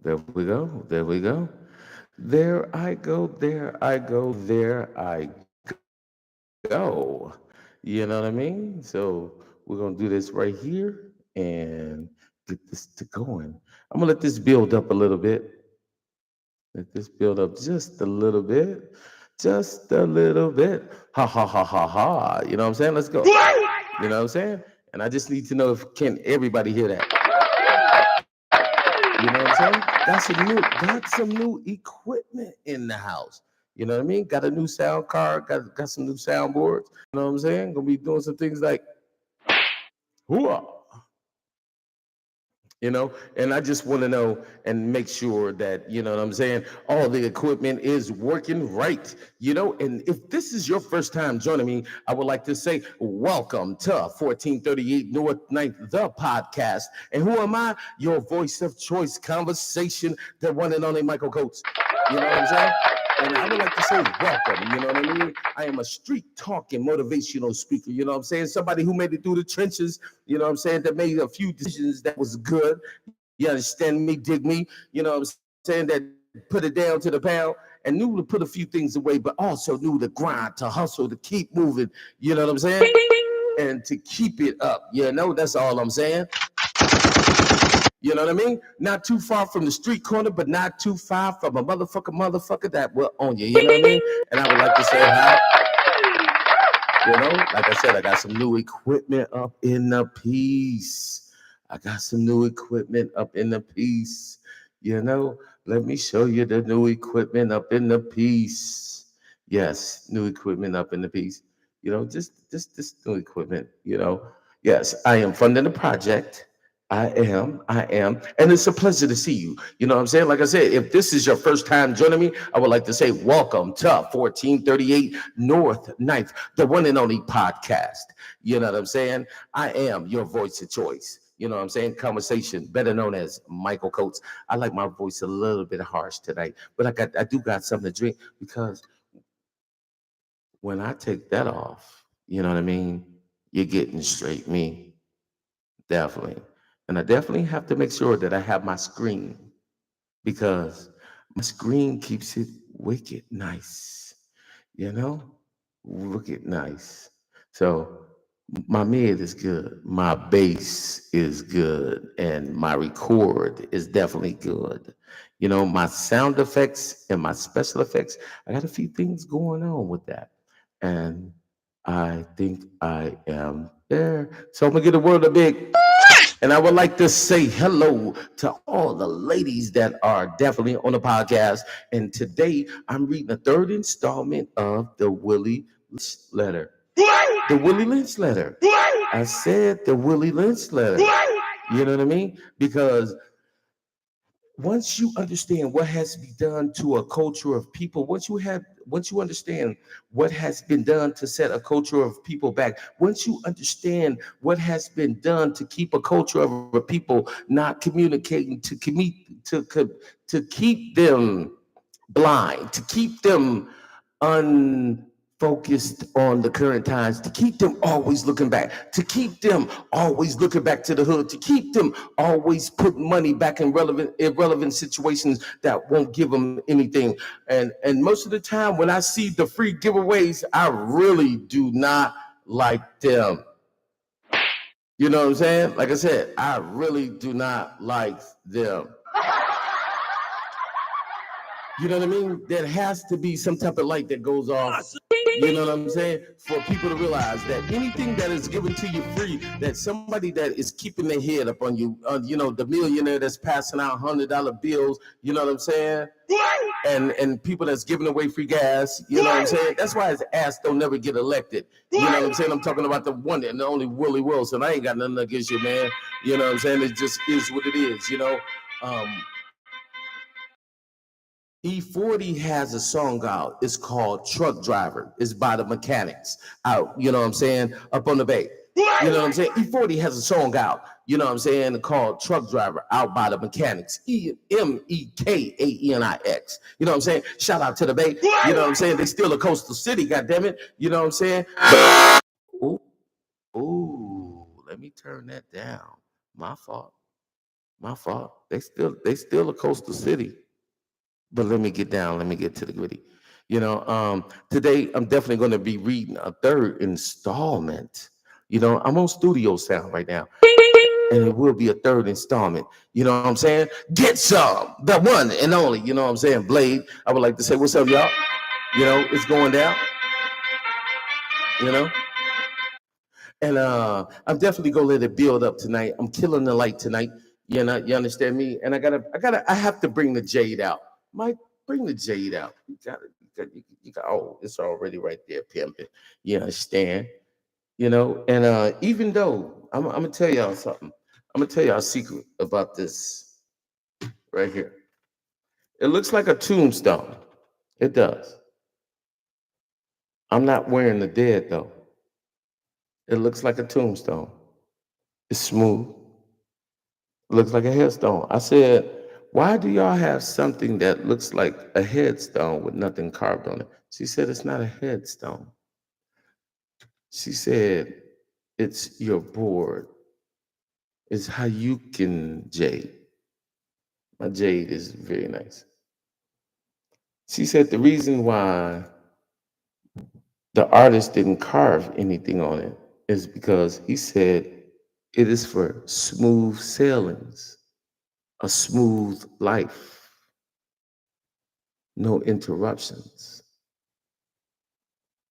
There we go. There we go. There I go. There I go. There I go. You know what I mean? So we're gonna do this right here and get this to going. I'm gonna let this build up a little bit. Let this build up just a little bit. Just a little bit. Ha ha ha ha ha. You know what I'm saying? Let's go. You know what I'm saying? And I just need to know if can everybody hear that? You know what I'm saying? Got some new equipment in the house. You know what I mean? Got a new sound card, got some new soundboards. You know what I'm saying? Gonna be doing some things like whoa. And I just want to know and make sure that, you know what I'm saying, all the equipment is working right. And if this is your first time joining me, I would like to say welcome to 1438 North Ninth, the podcast. And who am I? Your voice of choice conversation, the one and only Michael Coates. You know what I'm saying? And I would like to say welcome. You know what I mean? I am a street talking motivational speaker. You know what I'm saying? Somebody who made it through the trenches. You know what I'm saying? That made a few decisions that was good. You understand me, dig me. You know what I'm saying? That put it down to the pound and knew to put a few things away, but also knew to grind, to hustle, to keep moving. You know what I'm saying? And to keep it up. That's all I'm saying. You know what I mean? Not too far from the street corner, but not too far from a motherfucker that will own you. You know what I mean? And I would like to say hi. Like I said, I got some new equipment up in the piece. I got some new equipment up in the piece. Let me show you the new equipment up in the piece. Yes, new equipment up in the piece. Just this new equipment. Yes, I am funding the project. I am. And it's a pleasure to see you. You know what I'm saying? Like I said, if this is your first time joining me, I would like to say welcome to 1438 North Ninth, the one and only podcast. You know what I'm saying? I am your voice of choice. You know what I'm saying? Conversation, better known as Michael Coates. I like my voice a little bit harsh today, but I do got something to drink because when I take that off, you know what I mean? You're getting straight me. Definitely. And I definitely have to make sure that I have my screen because my screen keeps it wicked nice, you know? Wicked nice. So my mid is good, my bass is good, and my record is definitely good. My sound effects and my special effects, I got a few things going on with that. And I think I am there. So I'm gonna get a word of big. And I would like to say hello to all the ladies that are definitely on the podcast. And today I'm reading the third installment of the Willie Lynch letter. The Willie Lynch letter. I said the Willie Lynch letter. You know what I mean? Because once you understand what has been done to a culture of people, once you understand what has been done to set a culture of people back, once you understand what has been done to keep a culture of a people not communicating, to keep them blind, to keep them unfocused on the current times, to keep them always looking back, to keep them always looking back to the hood, to keep them always putting money back in irrelevant situations that won't give them anything. And most of the time when I see the free giveaways, I really do not like them. You know what I'm saying? Like I said, I really do not like them. You know what I mean? There has to be some type of light that goes off. You know what I'm saying? For people to realize that anything that is given to you free, that somebody that is keeping their head up on you, the millionaire that's passing out $100 bills, you know what I'm saying? And people that's giving away free gas, you know what I'm saying? That's why his ass don't never get elected. You know what I'm saying? I'm talking about the one and the only Willie Wilson. I ain't got nothing against you, man. You know what I'm saying? It just is what it is. E40 has a song out. It's called Truck Driver. It's by the Mechanics out, you know what I'm saying, up on the bay. You know what I'm saying? E40 has a song out, you know what I'm saying, called Truck Driver out by the Mechanics. Mekaenix. You know what I'm saying? Shout out to the bay. You know what I'm saying? They still a coastal city, goddammit. You know what I'm saying? Ooh, let me turn that down. My fault. My fault. They still a coastal city. But let me get down. Let me get to the gritty. Today I'm definitely going to be reading a third installment. I'm on studio sound right now, and it will be a third installment. You know what I'm saying? Get some, the one and only. You know what I'm saying? Blade. I would like to say, what's up, y'all? It's going down. You know. And I'm definitely gonna let it build up tonight. I'm killing the light tonight. You understand me? And I have to bring the jade out. Mike, bring the jade out. You got it. You got. Oh, it's already right there, pimping. You understand? And even though I'm gonna tell y'all something, I'm gonna tell y'all a secret about this right here. It looks like a tombstone. It does. I'm not wearing the dead though. It looks like a tombstone. It's smooth. Looks like a headstone. I said, why do y'all have something that looks like a headstone with nothing carved on it? She said, it's not a headstone. She said, it's your board. It's how you can jade. My jade is very nice. She said the reason why the artist didn't carve anything on it is because he said it is for smooth sailings, a smooth life, no interruptions.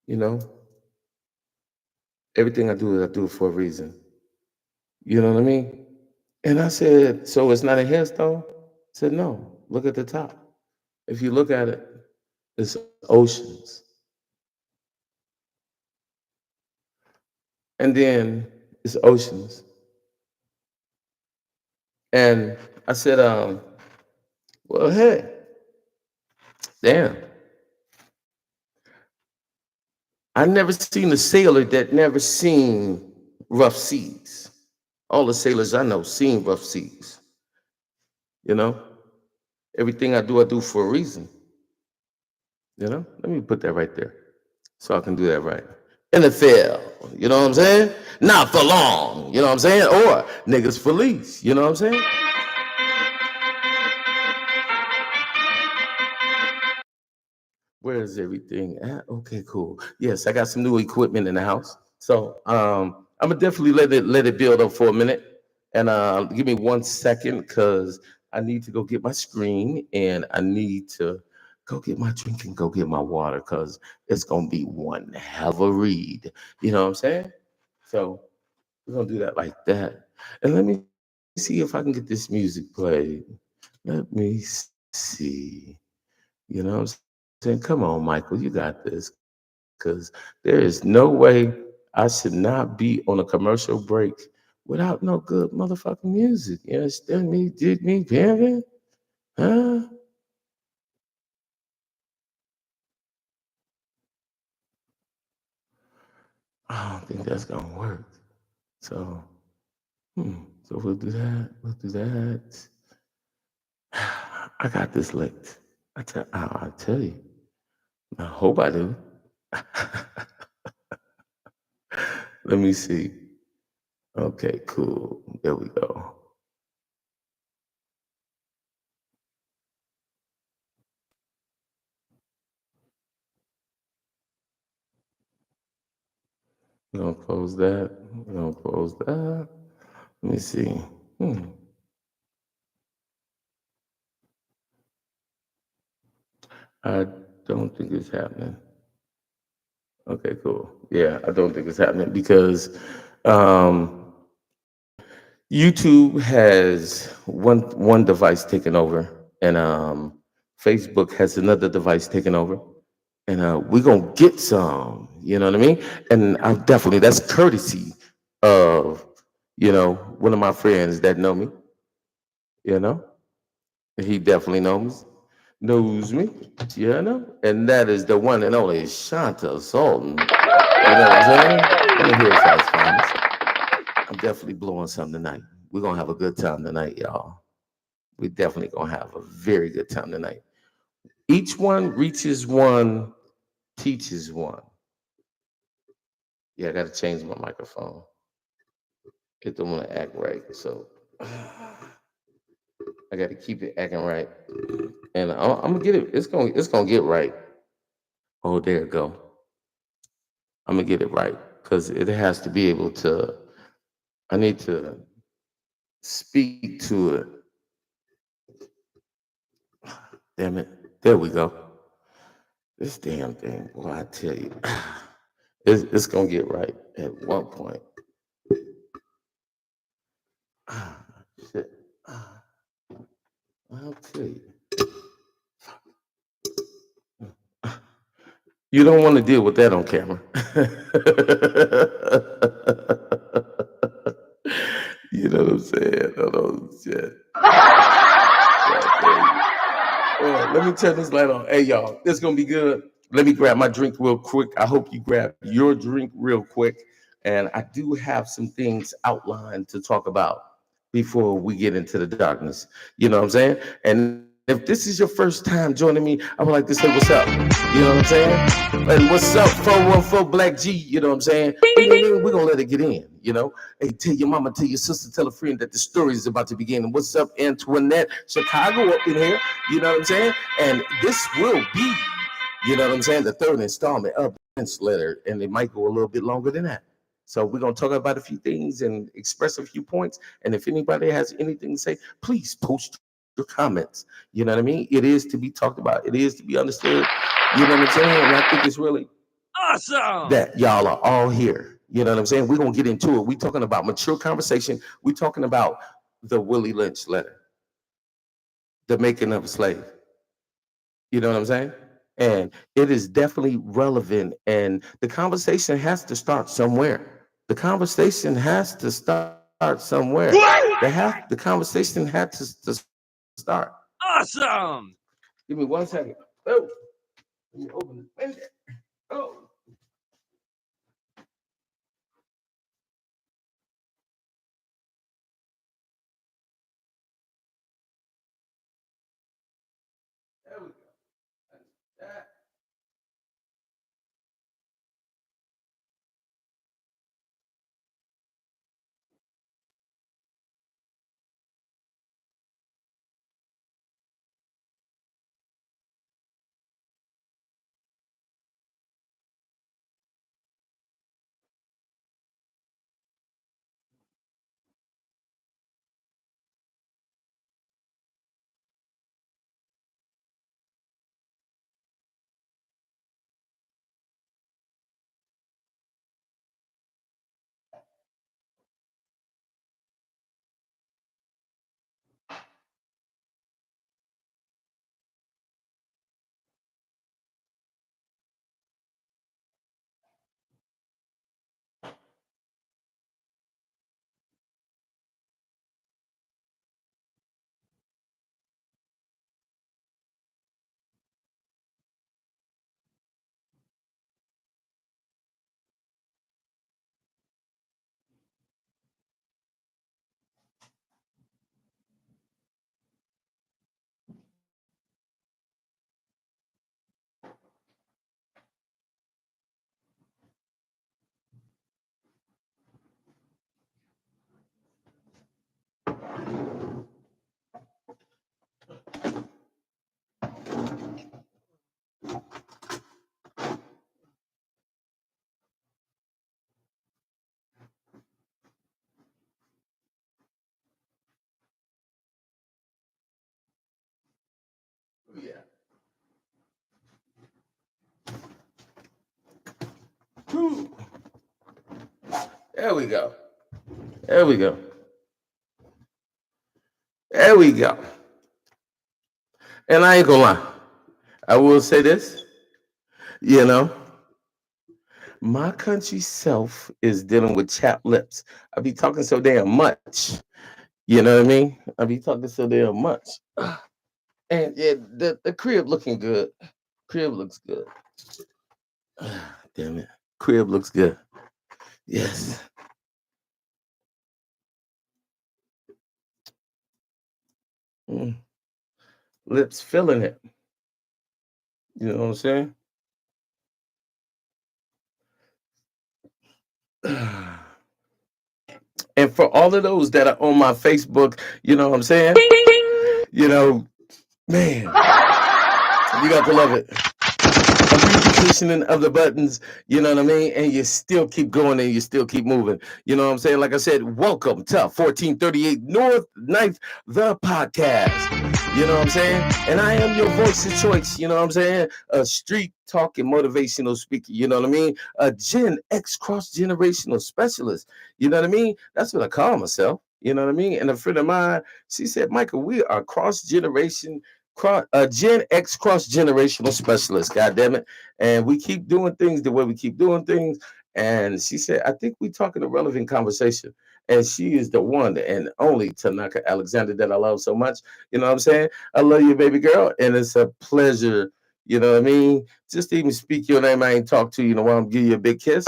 You know, everything I do it for a reason. You know what I mean? And I said, so it's not a headstone? I said, no, look at the top. If you look at it, it's oceans. And then it's oceans. And I said, well, hey, damn. I never seen a sailor that never seen rough seas. All the sailors I know seen rough seas. You know, everything I do for a reason. Let me put that right there so I can do that right. NFL, you know what I'm saying? Not for long, you know what I'm saying? Or niggas for lease, you know what I'm saying? Where is everything at? Okay, cool. Yes, I got some new equipment in the house. So I'm gonna definitely let it build up for a minute. And give me 1 second because I need to go get my screen and I need to go get my drink and go get my water because it's gonna be one hell of a read. You know what I'm saying? So we're gonna do that like that. And let me see if I can get this music played. Let me see. You know what I'm saying? Come on, Michael, you got this. Because there is no way I should not be on a commercial break without no good motherfucking music. You understand me? Dig me, pimping? Huh? I don't think that's gonna work. So, so we'll do that. We'll do that. I got this licked. I tell you. I hope I do. Let me see. Okay, cool. There we go. We're gonna close that. We're gonna close that. Let me see. Hmm. I don't think it's happening. Okay, cool. Yeah, I don't think it's happening because um, YouTube has one device taken over, and Facebook has another device taken over, and we're gonna get some. You know what I mean? And I'm definitely that's courtesy of one of my friends that know me. You know, he definitely knows me. And that is the one and only Shanta Sultan. You know what I'm saying? Let me hear it for his finest. I'm definitely blowing something tonight. We're gonna have a good time tonight, y'all. We definitely gonna have a very good time tonight. Each one reaches one, teaches one. Yeah, I gotta change my microphone. It don't want to act right. So I got to keep it acting right, and I'm gonna get it. It's gonna get right. Oh, there it go. I'm gonna get it right because it has to be able to. I need to speak to it. Damn it. There we go. This damn thing, boy, I tell you, it's gonna get right at one point. Ah, shit. Ah, I'll tell you. You don't want to deal with that on camera. You know what I'm saying? Oh, no, shit. Let me turn this light on. Hey, y'all, this gonna be good. Let me grab my drink real quick. I hope you grab your drink real quick. And I do have some things outlined to talk about before we get into the darkness. You know what I'm saying? And if this is your first time joining me, I would like to say what's up. You know what I'm saying? And what's up, 414 Black G? You know what I'm saying? We're gonna let it get in, you know. Hey, tell your mama, tell your sister, tell a friend that the story is about to begin. And what's up, Antoinette? Chicago up in here, you know what I'm saying? And this will be, you know what I'm saying, the third installment of the Lynch letter, and it might go a little bit longer than that. So we're gonna talk about a few things and express a few points. And if anybody has anything to say, please post your comments. You know what I mean? It is to be talked about. It is to be understood. You know what I'm saying? And I think it's really Awesome. that y'all are all here. You know what I'm saying? We're gonna get into it. We're talking about mature conversation. We're talking about the Willie Lynch letter, the making of a slave. You know what I'm saying? And it is definitely relevant. And the conversation has to start somewhere. The conversation has to start somewhere. The conversation had to start. Awesome. Give me 1 second. Oh, let me open the window. Oh, there we go. That. Yeah. Whew. There we go. There we go. There we go. And I ain't gonna lie. I will say this, you know, my country self is dealing with chapped lips. I be talking so damn much. You know what I mean? I be talking so damn much. And yeah, the crib looking good. Crib looks good. Damn it. Crib looks good. Yes. Mm. Lips feeling it. You know what I'm saying? And for all of those that are on my Facebook, you know what I'm saying? You know, man, you got to love it. A repositioning of the buttons, you know what I mean? And you still keep going and you still keep moving. You know what I'm saying? Like I said, welcome to 1438 North Ninth, the podcast. You know what I'm saying? And I am your voice of choice. You know what I'm saying? A street talking motivational speaker. You know what I mean? A Gen X cross generational specialist. You know what I mean? That's what I call myself. You know what I mean? And a friend of mine, she said, Michael, we are cross generation Gen X cross generational specialist. God damn it! And we keep doing things the way we keep doing things. And she said, I think we're talking a relevant conversation. And she is the one and only Tanaka Alexander that I love so much. You know what I'm saying? I love you, baby girl. And it's a pleasure, you know what I mean? Just to even speak your name, I ain't talk to you, you know, I'm give you a big kiss.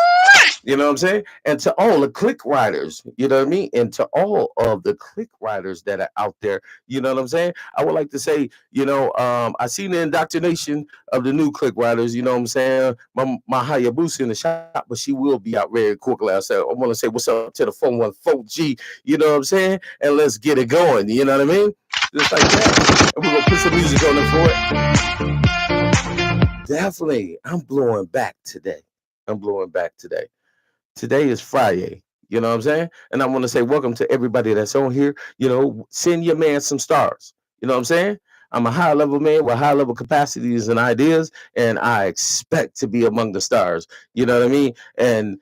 You know what I'm saying? And to all the click writers, you know what I mean? And to all of the click writers that are out there, you know what I'm saying? I would like to say, I seen the indoctrination of the new click writers, you know what I'm saying? My Hayabusa in the shop, but she will be out very quickly. I want to say what's up to the 414G, you know what I'm saying? And let's get it going, you know what I mean? Just like that. And we're going to put some music on it for it. Definitely. I'm blowing back today. I'm blowing back today. Today is Friday. You know what I'm saying? And I want to say welcome to everybody that's on here. You know, send your man some stars. You know what I'm saying? I'm a high level man with high level capacities and ideas, and I expect to be among the stars. You know what I mean? And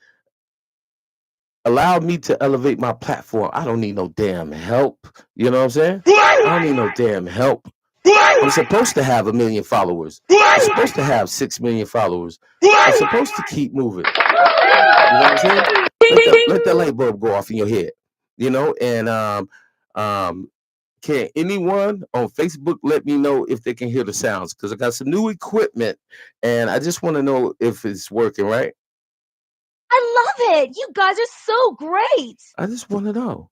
allow me to elevate my platform. I don't need no damn help. You know what I'm saying? I don't need no damn help. I'm supposed to have 1 million followers. I'm supposed to have 6 million followers. I'm supposed to keep moving. You know what I'm saying? Let the light bulb go off in your head. You know, and um, can anyone on Facebook let me know if they can hear the sounds? Because I got some new equipment, and I just want to know if it's working right. I love it. You guys are so great. I just want to know.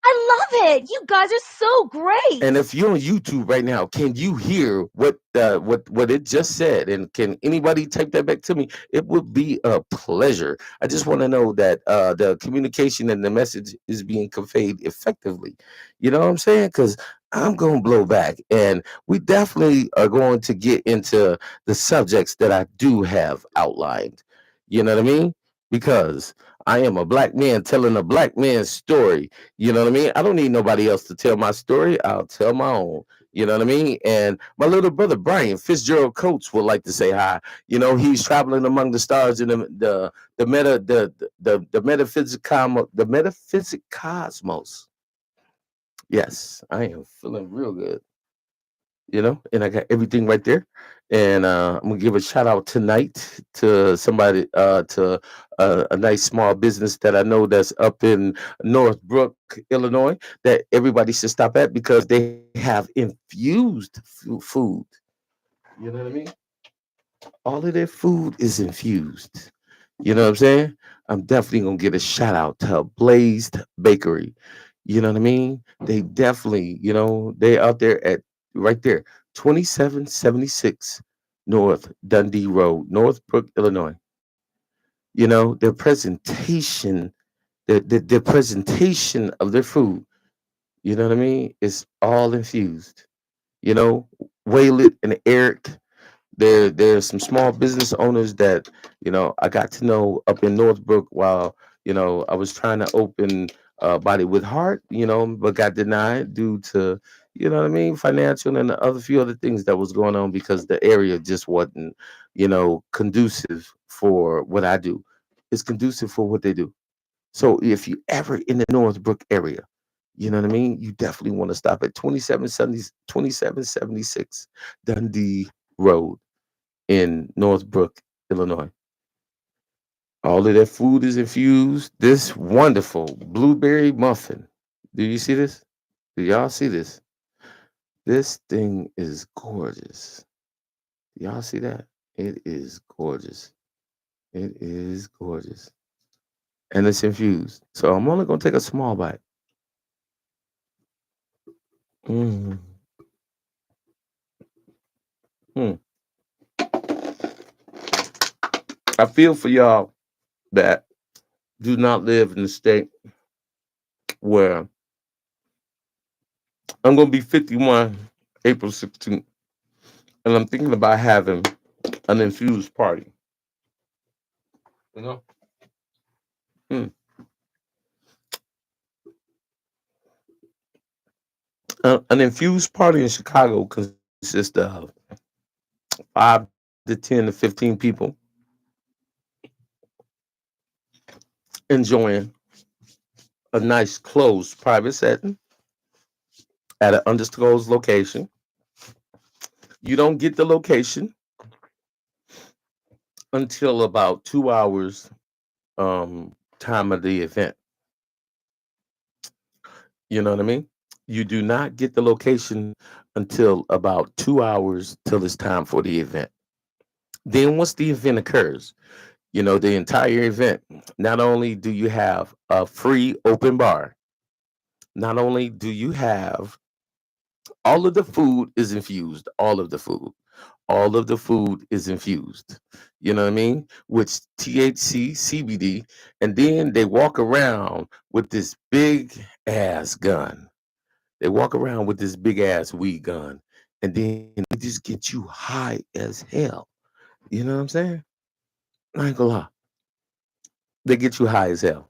I love it. You guys are so great. And if you're on YouTube right now, can you hear what it just said? And can anybody type that back to me? It would be a pleasure. I just want to know that the communication and the message is being conveyed effectively. You know what I'm saying? Because I'm going to blow back, and we definitely are going to get into the subjects that I do have outlined. You know what I mean? Because I am a black man telling a black man's story. You know what I mean? I don't need nobody else to tell my story. I'll tell my own. You know what I mean? And my little brother Brian Fitzgerald Coates would like to say hi. You know, he's traveling among the stars in the metaphysic cosmos. Yes, I am feeling real good. You know, and I got everything right there. And I'm gonna give a shout out tonight to somebody, to a nice small business that I know that's up in Northbrook, Illinois, that everybody should stop at because they have infused food. You know what I mean? All of their food is infused. You know what I'm saying? I'm definitely gonna get a shout out to Blazed Bakery. You know what I mean? They definitely, they out there at right there, 2776 North Dundee Road, Northbrook, Illinois. You know, their presentation of their food, you know what I mean? It's all infused. You know, Waylett and Eric, there's some small business owners that I got to know up in Northbrook while I was trying to open Body with Heart, but got denied due to what I mean, financial and the other few other things that was going on because the area just wasn't conducive for what I do. It's conducive for what they do. So if you ever in the Northbrook area, you know what I mean? You definitely want to stop at 2776 Dundee Road in Northbrook, Illinois. All of their food is infused. This wonderful blueberry muffin. Do you see this? Do y'all see this? This thing is gorgeous. Y'all see that? It is gorgeous. It is gorgeous. And it's infused. So I'm only going to take a small bite. Mm. Mm. I feel for y'all that do not live in a state where I'm gonna be 51 April 16th, and I'm thinking about having an infused party. You know, Hmm. An infused party in Chicago consists of 5 to 10 to 15 people enjoying a nice closed private setting at an undisclosed location. You don't get the location until about 2 hours time of the event. You know what I mean? You do not get the location until about 2 hours till it's time for the event. Then once the event occurs, the entire event, not only do you have a free open bar, not only do you have all of the food is infused, all of the food is infused. You know what I mean? With THC, CBD, and then they walk around with this big ass gun. They walk around with this big ass weed gun, and then they just get you high as hell. You know what I'm saying? I ain't gonna lie. They get you high as hell.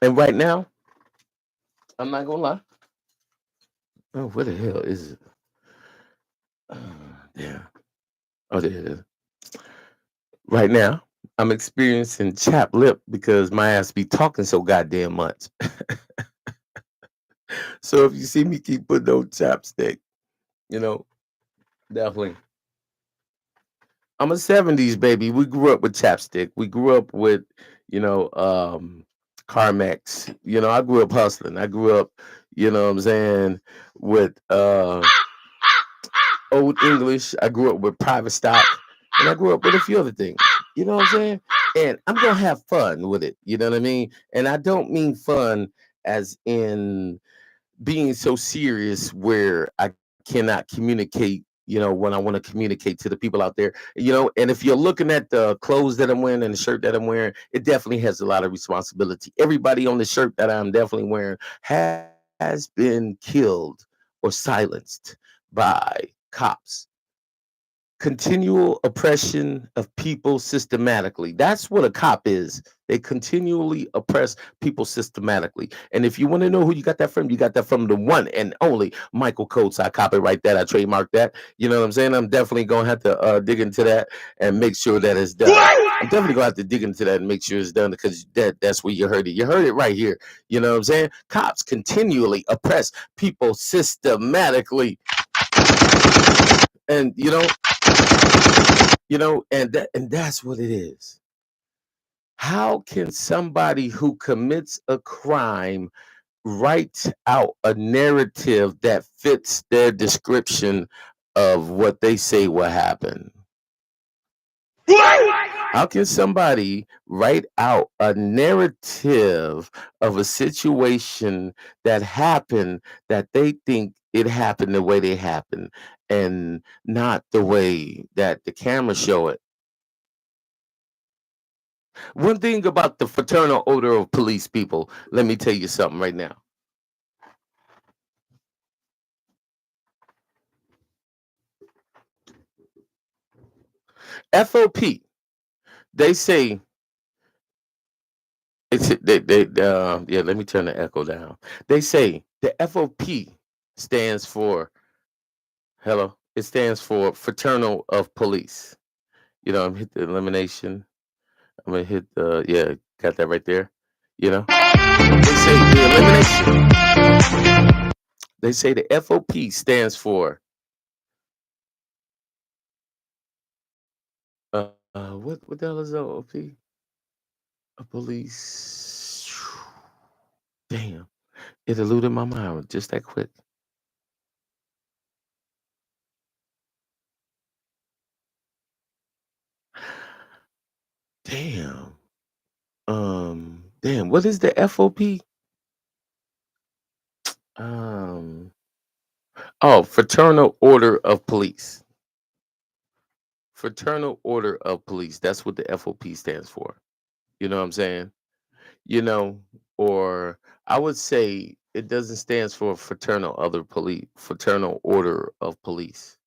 And right now, I'm not gonna lie. Oh, where the hell is it? Uh, yeah. Oh, there it is. Right now, I'm experiencing chapped lip because my ass be talking so goddamn much. So if you see me keep putting on chapstick, you know, definitely. I'm a 70s baby. We grew up with chapstick. We grew up with, you know, Carmex. I grew up hustling. I grew up, what I'm saying, with Old English. I grew up with private stock. And I grew up with a few other things. You know what I'm saying? And I'm gonna have fun with it. You know what I mean? And I don't mean fun as in being so serious where I cannot communicate, when I want to communicate to the people out there, and if you're looking at the clothes that I'm wearing and the shirt that I'm wearing, it definitely has a lot of responsibility. Everybody on the shirt that I'm definitely wearing has been killed or silenced by cops. Continual oppression of people systematically. That's what a cop is. They continually oppress people systematically. And if you want to know who you got that from, you got that from the one and only Michael Coates. I copyright that. I trademark that. You know what I'm saying? I'm definitely going to have to dig into that and make sure that it's done. I'm definitely going to have to dig into that and make sure it's done because that's where you heard it. You heard it right here. You know what I'm saying? Cops continually oppress people systematically. And and that's what it is. How can somebody who commits a crime write out a narrative that fits their description of what they say will happen? How can somebody write out a narrative of a situation that happened that they think it happened the way they happened and not the way that the camera show it? One thing about the fraternal order of police people, let me tell you something right now. FOP, they say yeah, let me turn the echo down. They say the FOP stands for hello. It stands for fraternal of police. I'm hit the elimination. I'm gonna hit the yeah, got that right there. They say the elimination. They say the FOP stands for what the hell is OP? A police. Damn, it eluded my mind just that quick. Damn. Damn. What is the FOP? Um. Oh, Fraternal Order of Police. Fraternal Order of Police. That's what the FOP stands for. You know what I'm saying? You know, or I would say It doesn't stand for fraternal order of police.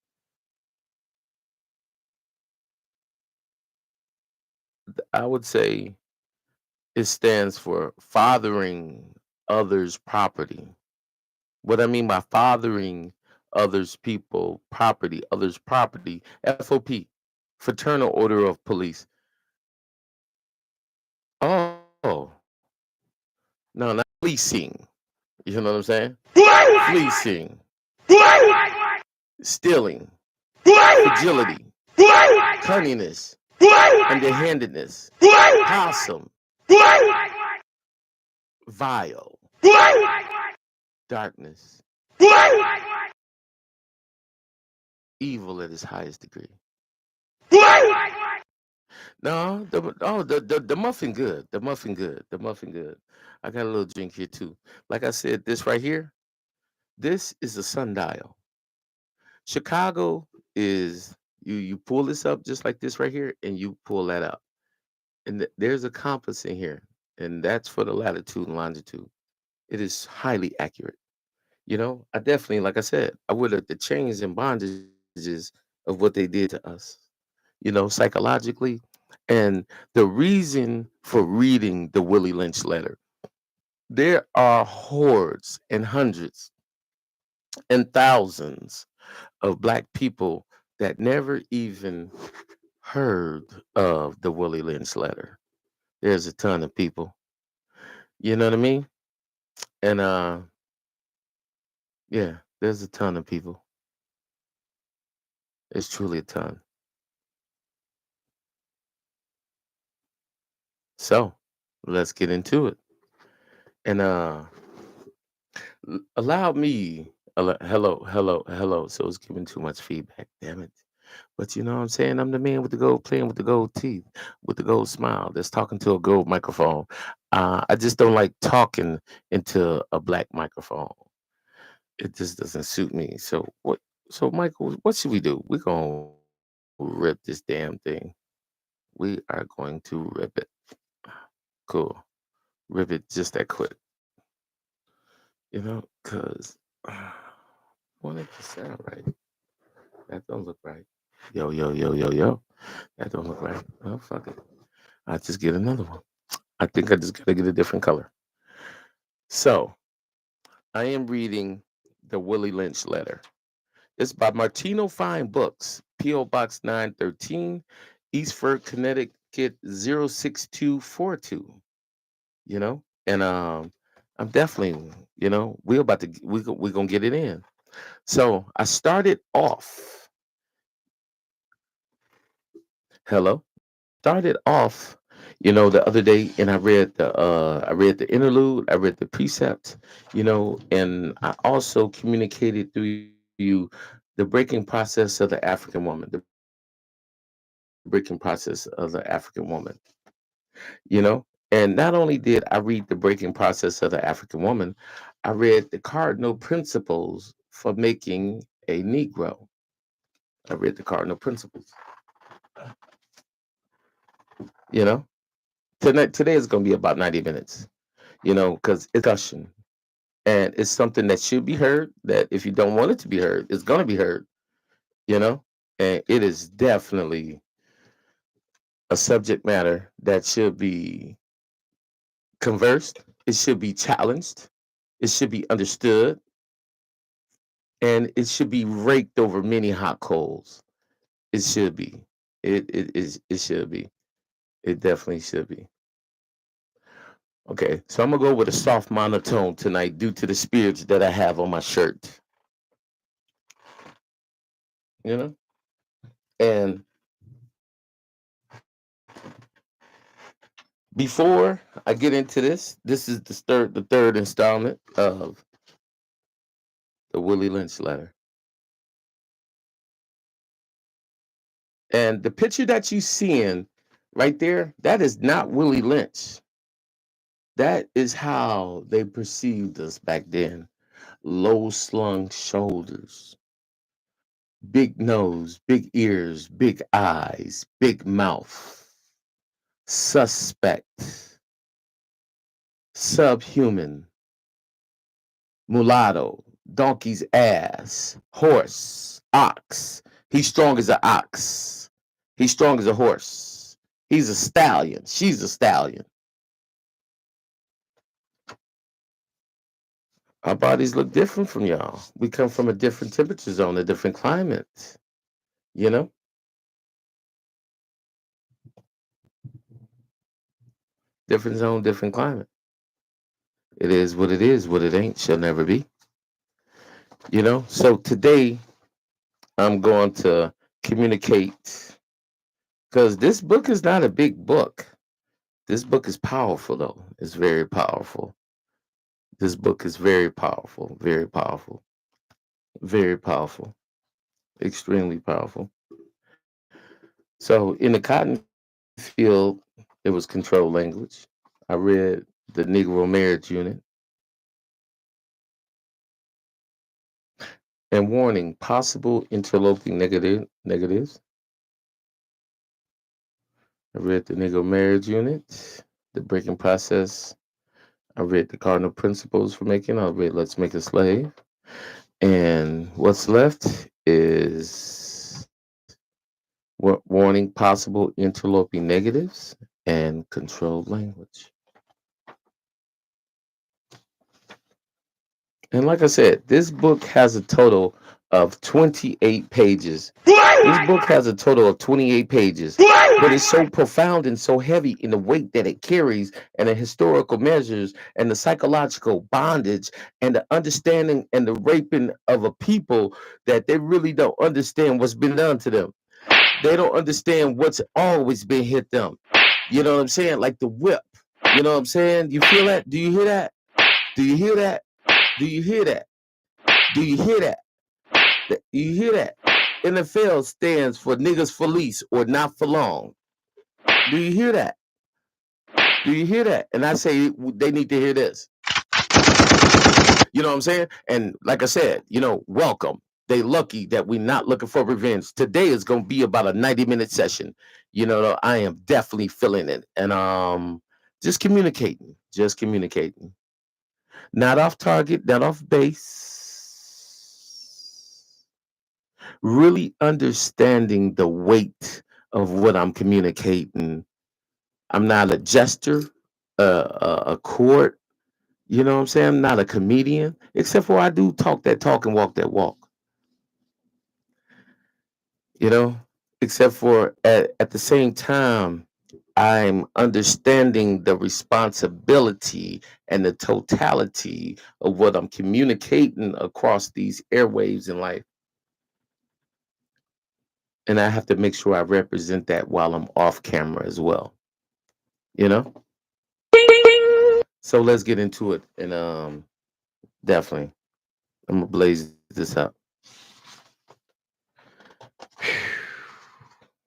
I would say it stands for fathering others' property. What I mean by fathering others' property, FOP, Fraternal Order of Police. Oh, no, not fleecing. You know what I'm saying? Fleecing, stealing, fragility, cunningness, underhandedness, possum, vile, darkness, evil at its highest degree. No, the muffin good. The muffin good. The muffin good. I got a little drink here too. Like I said, this right here, this is a sundial. Chicago is you pull this up just like this right here, and you pull that up. And there's a compass in here, and that's for the latitude and longitude. It is highly accurate. I definitely, like I said, I would have the chains and bondages of what they did to us, psychologically. And the reason for reading the Willie Lynch letter, there are hordes and hundreds and thousands of Black people that never even heard of the Willie Lynch letter. There's a ton of people, you know what I mean? And yeah, there's a ton of people. It's truly a ton. So let's get into it. And allow me, hello. So it's giving too much feedback, damn it. But you know what I'm saying? I'm the man with the gold, playing with the gold teeth, with the gold smile, that's talking to a gold microphone. I just don't like talking into a black microphone. It just doesn't suit me. So what? So Michael, what should we do? We're gonna rip this damn thing. We are going to rip it. Cool. Rip it just that quick. Cause want it to sound right. That don't look right. Yo. That don't look right. Oh, fuck it. I just get another one. I think I just gotta get a different color. So I am reading the Willie Lynch letter. It's by Martino Fine Books, P.O. Box 913, Eastford, Connecticut 06242. And I'm definitely, we're gonna get it in. So I started off, hello. Started off, the other day, and I read the interlude, I read the precept, and I also communicated through you the breaking process of the African woman, the breaking process of the African woman, And not only did I read the breaking process of the African woman, I read the cardinal principles for making a Negro. I read the cardinal principles, you know. Today is going to be about 90 minutes, because it's discussion. And it's something that should be heard, that if you don't want it to be heard, it's going to be heard, you know. And it is definitely a subject matter that should be conversed, it should be challenged, it should be understood, and it should be raked over many hot coals. It should be. It should be. It definitely should be. Okay, so I'm gonna go with a soft monotone tonight due to the spirits that I have on my shirt. You know? And before I get into this is the third installment of the Willie Lynch letter. And the picture that you seeing right there, that is not Willie Lynch. That is how they perceived us back then. Low slung shoulders, big nose, big ears, big eyes, big mouth, suspect, subhuman, mulatto, donkey's ass, horse, ox. He's strong as an ox. He's strong as a horse. He's a stallion. She's a stallion. Our bodies look different from y'all. We come from a different temperature zone, a different climate. You know, different zone, different climate. It is what it is. What it ain't shall never be. You know, so today I'm going to communicate because this book is not a big book. This book is powerful, though. It's very powerful. This book is very powerful, very powerful, extremely powerful. So, in the cotton field, it was controlled language. I read the Negro Marriage Unit and warning possible interloping negatives. I read the Negro Marriage Unit, the breaking process. I read the cardinal principles for making. I read Let's Make a Slave. And what's left is warning possible interloping negatives and controlled language. And like I said, this book has a total of 28 pages. This book has a total of 28 pages, but it's so profound and so heavy in the weight that it carries, and the historical measures, and the psychological bondage, and the understanding and the raping of a people that they really don't understand what's been done to them. They don't understand what's always been hit them. You know what I'm saying? Like the whip. You know what I'm saying? You feel that? Do you hear that? Do you hear that? Do you hear that? Do you hear that? You hear that? NFL stands for niggas for lease or not for long. Do you hear that? Do you hear that? And I say they need to hear this. You know what I'm saying? And like I said, welcome. They lucky that we're not looking for revenge. Today is gonna be about a 90-minute session. I am definitely feeling it. And just communicating. Just communicating. Not off target, not off base. Really understanding the weight of what I'm communicating. I'm not a jester, a court. You know what I'm saying? I'm not a comedian, except for I do talk that talk and walk that walk. You know, except for at the same time, I'm understanding the responsibility and the totality of what I'm communicating across these airwaves in life. And I have to make sure I represent that while I'm off camera as well. You know? So let's get into it. And definitely, I'm gonna blaze this up.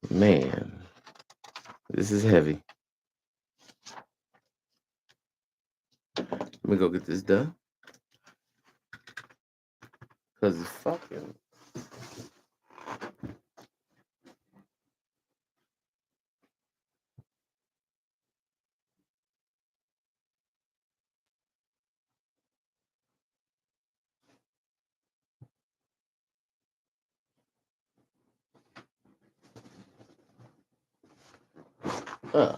Man, this is heavy. Let me go get this done. Cause it's fucking uh.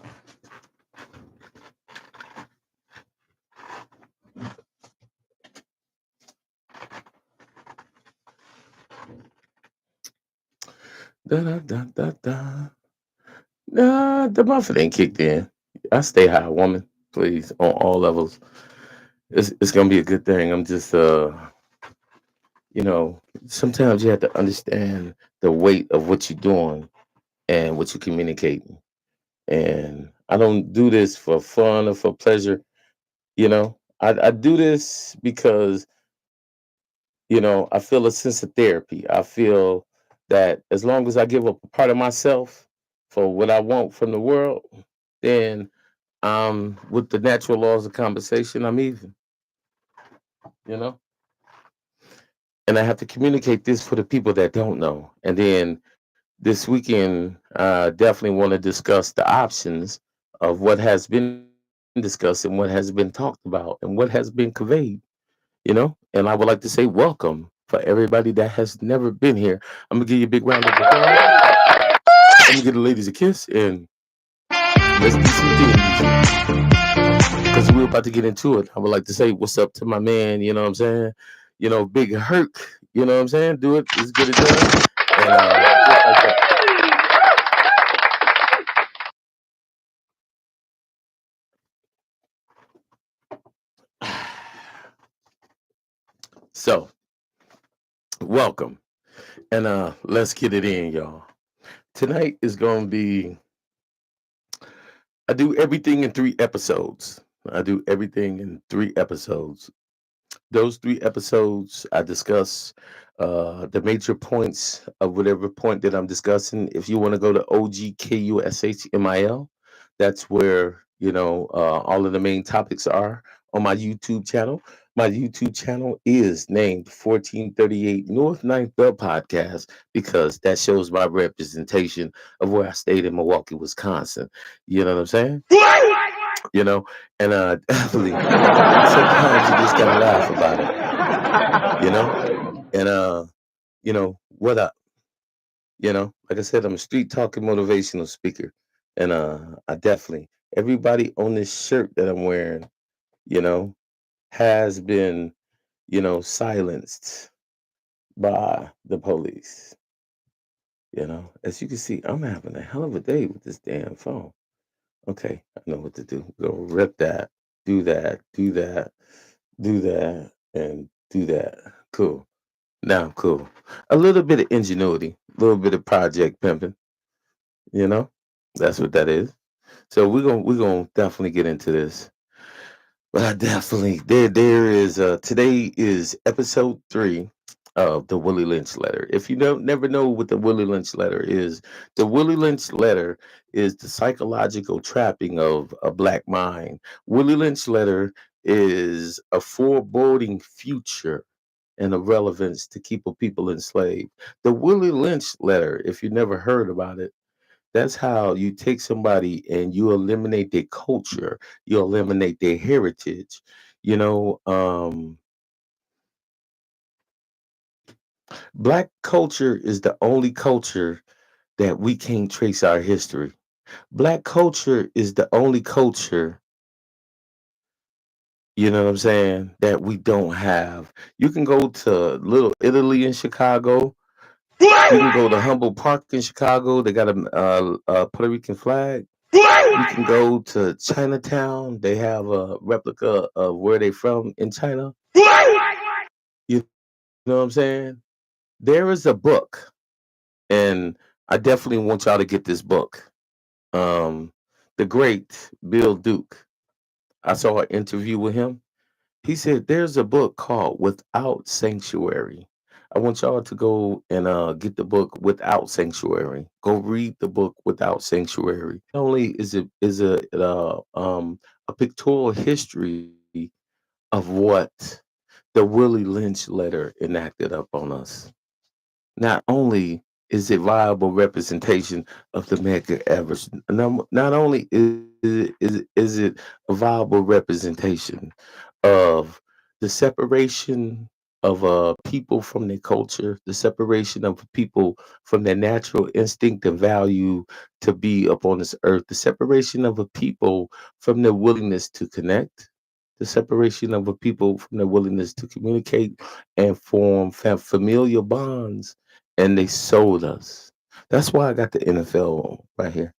Da, da, da, da, da. Nah, the muffin ain't kicked in. I stay high, woman. Please, on all levels. It's gonna be a good thing. I'm just sometimes you have to understand the weight of what you're doing and what you're communicating. And I don't do this for fun or for pleasure. I do this because I feel a sense of therapy. I feel that as long as I give up a part of myself for what I want from the world, then with the natural laws of compensation, I'm even, you know? And I have to communicate this for the people that don't know. And then this weekend, definitely want to discuss the options of what has been discussed and what has been talked about and what has been conveyed. And I would like to say welcome for everybody that has never been here. I'm gonna give you a big round of applause. I'm gonna give the ladies a kiss and let's do some theme music because we're about to get into it. I would like to say what's up to my man. You know what I'm saying? Big Herc. You know what I'm saying? Do it. Let's get it done. And just like that. So, welcome. And let's get it in, y'all. Tonight is gonna be I do everything in 3 episodes. I do everything in 3 episodes. Those 3 episodes, I discuss the major points of whatever point that I'm discussing. If you want to go to OGKUSHMIL, that's where all of the main topics are on my YouTube channel. My YouTube channel is named 1438 North Ninth the Podcast because that shows my representation of where I stayed in Milwaukee, Wisconsin. You know what I'm saying? You know, and definitely sometimes you just gotta laugh about it, and what up? Like I said, I'm a street talking motivational speaker, and I definitely everybody on this shirt that I'm wearing, you know, has been, silenced by the police. As you can see, I'm having a hell of a day with this damn phone. Okay, I know what to do. Go rip that, do that, do that, do that, and do that. Cool. Now, cool. A little bit of ingenuity, a little bit of project pimping. You know, that's what that is. So we're gonna definitely get into this. But I definitely there is today is episode 3 of the Willie Lynch letter. If you don't never know what the Willie Lynch letter is, the Willie Lynch letter is the psychological trapping of a black mind. Willie Lynch letter is a foreboding future and a relevance to keep a people enslaved. The Willie Lynch letter, if you never heard about it, that's how you take somebody and you eliminate their culture, you eliminate their heritage. You know, black culture is the only culture that we can't trace our history. Black culture is the only culture, you know what I'm saying, that we don't have. You can go to Little Italy in Chicago. You can go to Humboldt Park in Chicago. They got a Puerto Rican flag. You can go to Chinatown. They have a replica of where they from in China. You know what I'm saying? There is a book, and I definitely want y'all to get this book. The great Bill Duke. I saw an interview with him. He said there's a book called Without Sanctuary. I want y'all to go and get the book Without Sanctuary. Go read the book Without Sanctuary. Not only is it a pictorial history of what the Willie Lynch letter enacted up on us. Not only is it viable representation of the mega average, not only is it a viable representation of the separation of people from their culture, the separation of people from their natural instinct and value to be upon this earth, the separation of a people from their willingness to connect, the separation of a people from their willingness to communicate and form familial bonds, and they sold us. That's why I got the NFL right here.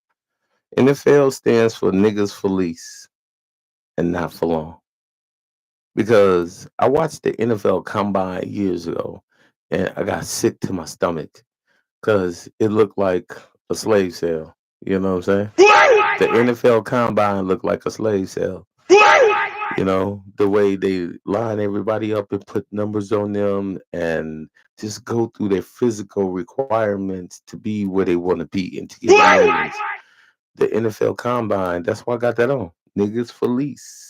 NFL stands for niggas for lease and not for long. Because I watched the NFL combine years ago and I got sick to my stomach because it looked like a slave sale. You know what I'm saying? The NFL combine looked like a slave sale. The way they line everybody up and put numbers on them and just go through their physical requirements to be where they want to be and to get millions. The NFL combine, that's why I got that on. Niggas for lease.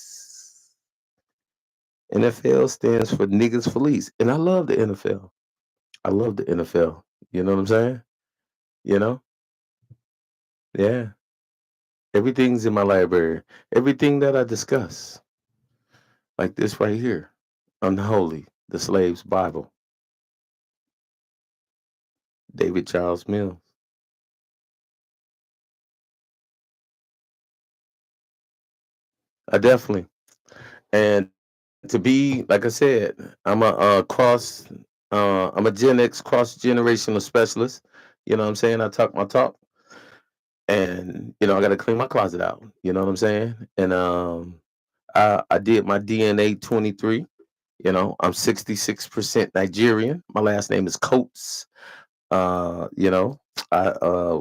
NFL stands for niggas for lease. And I love the NFL. I love the NFL. You know what I'm saying? You know? Yeah. Everything's in my library. Everything that I discuss, like this right here. Unholy, the slave's Bible, David Charles Mills. I definitely. And to be, like I said, I'm a Gen X cross generational specialist. You know what I'm saying? I talk my talk, and I got to clean my closet out. You know what I'm saying? And I did my DNA 23. I'm 66% Nigerian. My last name is Coates. Uh, you know, I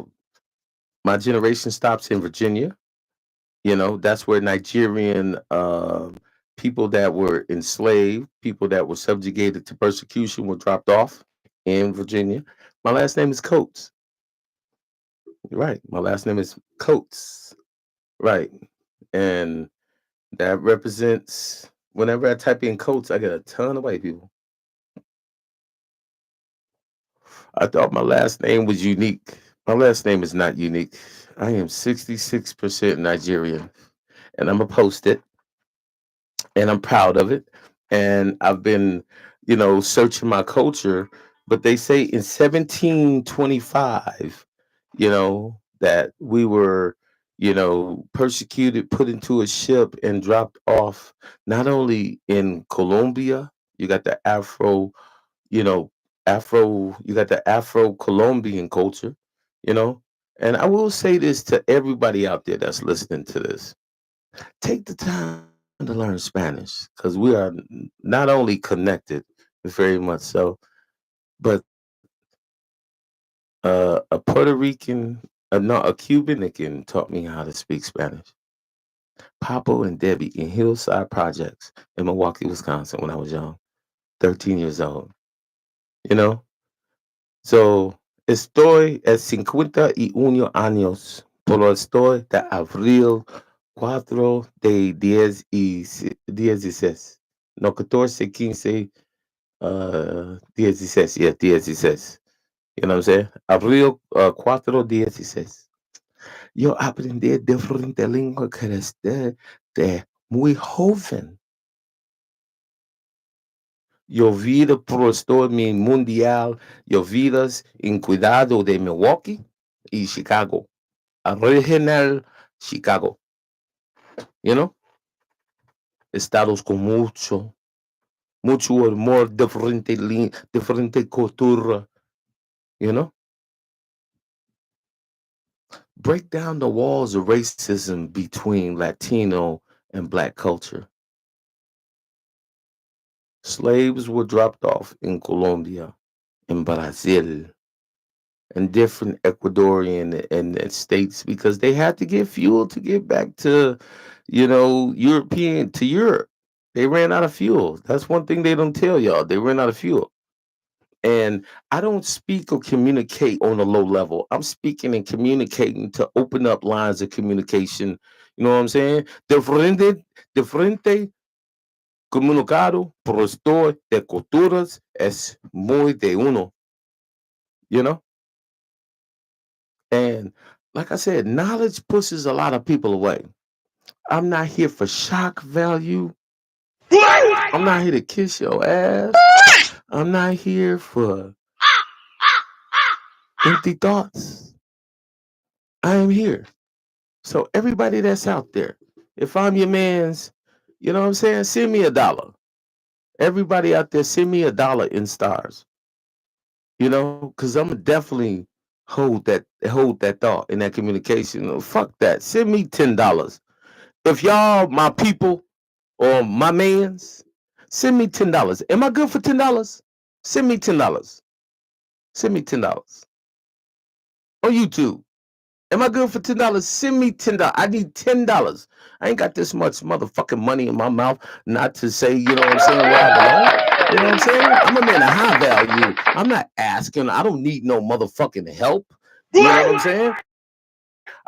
my generation stops in Virginia. That's where Nigerian people that were enslaved, people that were subjugated to persecution were dropped off in Virginia. My last name is Coates. Right. My last name is Coates. Right. And that represents whenever I type in Coates, I get a ton of white people. I thought my last name was unique. My last name is not unique. I am 66% Nigerian, and I'm going to post it, and I'm proud of it. And I've been, searching my culture, but they say in 1725, that we were, persecuted, put into a ship, and dropped off not only in Colombia, you got the you know, you got the Afro Colombian culture, you know. And I will say this to everybody out there that's listening to this: take the time to learn Spanish because we are not only connected, very much so, but a Puerto Rican, no, a Cubanican taught me how to speak Spanish. Papo and Debbie in Hillside Projects in Milwaukee, Wisconsin, when I was young, 13 years old. You know, so estoy a 51 años, pero estoy de abril 4 de 16. No, 14, 15, 16, yeah, 16. You know what I'm saying? Abril 4, 16. Yo aprendí diferente lengua que de muy joven. Yo vida por mi mundial, yo vidas en cuidado de Milwaukee y Chicago. Original Chicago. You know? Estados con mucho amor, diferente cultura. You know? Break down the walls of racism between Latino and Black culture. Slaves were dropped off in Colombia, in Brazil, and different Ecuadorian and states because they had to get fuel to get back to, Europe. They ran out of fuel. That's one thing they don't tell y'all. They ran out of fuel. And I don't speak or communicate on a low level. I'm speaking and communicating to open up lines of communication. You know what I'm saying? Diferente comunicado por de culturas es muy de uno. You know? And like I said, knowledge pushes a lot of people away. I'm not here for shock value. I'm not here to kiss your ass. I'm not here for empty thoughts. I am here. So everybody that's out there, if I'm your man's, you know what I'm saying? Send me $1. Everybody out there, send me $1 in stars. Because I'm gonna definitely hold that thought in that communication. Fuck that. Send me $10. If y'all my people or my mans, send me $10. Am I good for $10? Send me $10. Send me $10 on YouTube. Am I good for $10? Send me $10. I need $10. I ain't got this much motherfucking money in my mouth not to say, you know what I'm saying, where I belong. You know what I'm saying? I'm a man of high value. I'm not asking. I don't need no motherfucking help. You know what I'm saying?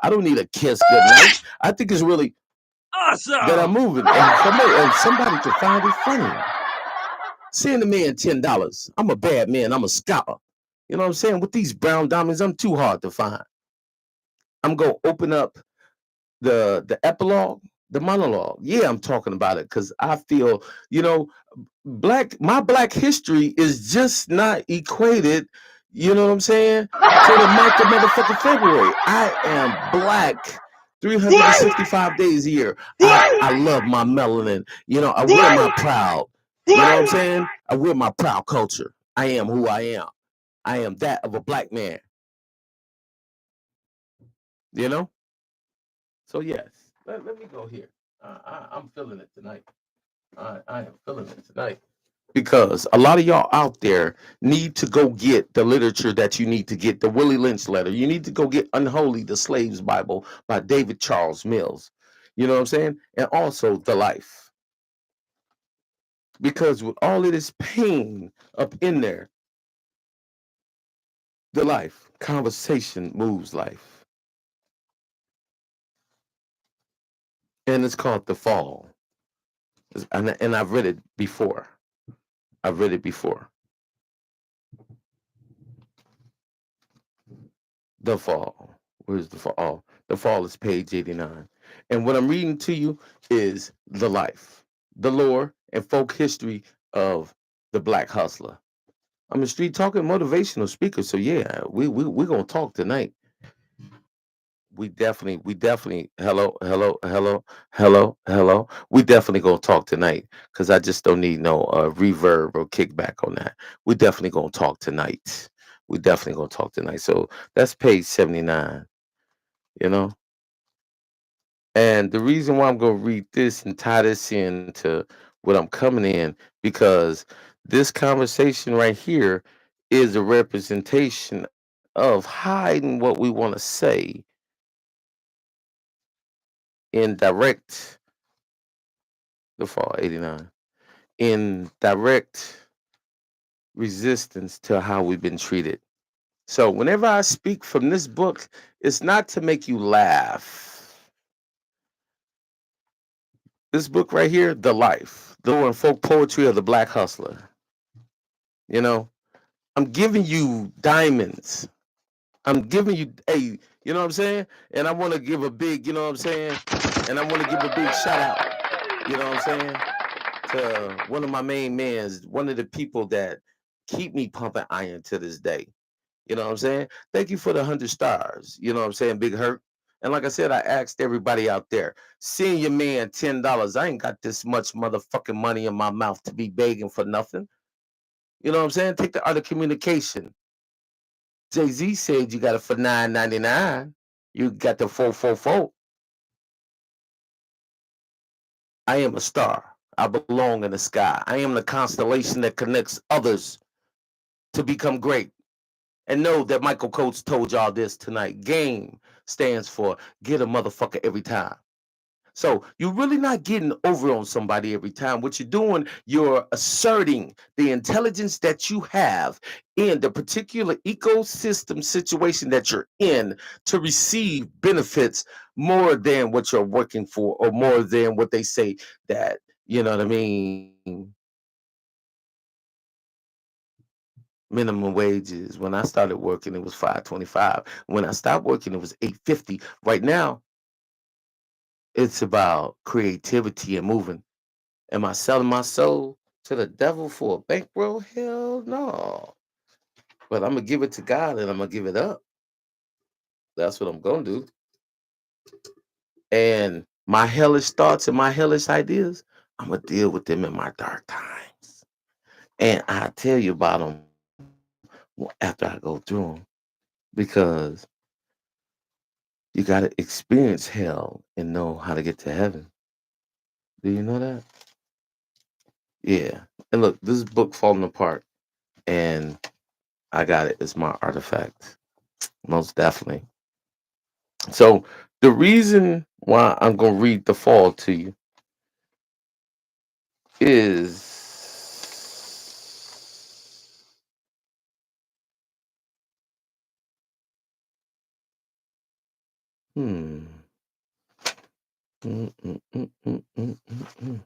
I don't need a kiss goodnight. I think it's really that I'm Awesome. moving. And somebody can find it funny. Send the man $10. I'm a bad man. I'm a scholar. You know what I'm saying? With these brown diamonds, I'm too hard to find. I'm gonna open up the epilogue, the monologue. Yeah, I'm talking about it because I feel, you know, my black history is just not equated, you know what I'm saying, to the month of motherfucking February. I am black 365 days a year. I love my melanin. You know, I wear my proud. You know what I'm saying? I wear my proud culture. I am who I am. I am that of a black man, you know? So yes, let me go here. I'm feeling it tonight. I am feeling it tonight. Because a lot of y'all out there need to go get the literature that you need to get, the Willie Lynch letter. You need to go get Unholy, the Slave's Bible by David Charles Mills. You know what I'm saying? And also The Life. Because with all of this pain up in there, The Life, conversation moves life. And it's called The Fall. And I've read it before. I've read it before. The Fall. Where's the fall? Oh, The Fall is page 89. And what I'm reading to you is the life, the lore, and folk history of the black hustler. I'm a street talking motivational speaker, so yeah, we're gonna talk tonight. We definitely hello. We definitely gonna talk tonight because I just don't need no reverb or kickback on that. We definitely gonna talk tonight. We definitely gonna talk tonight. So that's page 79, you know. And the reason why I'm going to read this and tie this into what I'm coming in, because this conversation right here is a representation of hiding what we want to say in direct, the fall 89, in direct resistance to how we've been treated. So whenever I speak from this book, it's not to make you laugh. This book right here, The Life, the lore and folk poetry of the black hustler. You know, I'm giving you diamonds. I'm giving you, hey, you know what I'm saying? And I want to give a big, you know what I'm saying? And I want to give a big shout out, you know what I'm saying? To one of my main mans, one of the people that keep me pumping iron to this day. You know what I'm saying? Thank you for the 100 stars. You know what I'm saying? Big Hurt. And like I said, I asked everybody out there, send your man $10. I ain't got this much motherfucking money in my mouth to be begging for nothing. You know what I'm saying? Take the art of communication. Jay-Z said you got it for $9.99. You got the 444. I am a star. I belong in the sky. I am the constellation that connects others to become great. And know that Michael Coates told y'all this tonight. GAME stands for get a motherfucker every time. So you're really not getting over on somebody every time. What you're doing, you're asserting the intelligence that you have in the particular ecosystem situation that you're in to receive benefits more than what you're working for or more than what they say that, you know what I mean? Minimum wages. When I started working, it was 525. When I stopped working, it was 850. Right now, it's about creativity and moving. Am I selling my soul to the devil for a bankroll? Hell no. But I'm gonna give it to God and I'm gonna give it up. That's what I'm gonna do. And my hellish thoughts and my hellish ideas, I'm gonna deal with them in my dark times. And I tell you about them after I go through them because you gotta experience hell and know how to get to heaven. Do you know that? Yeah. And look, this book falling apart, and I got it. It's my artifact, most definitely. So the reason why I'm gonna read the fall to you is hmm. Mm, mm, mm, mm, mm, mm, mm.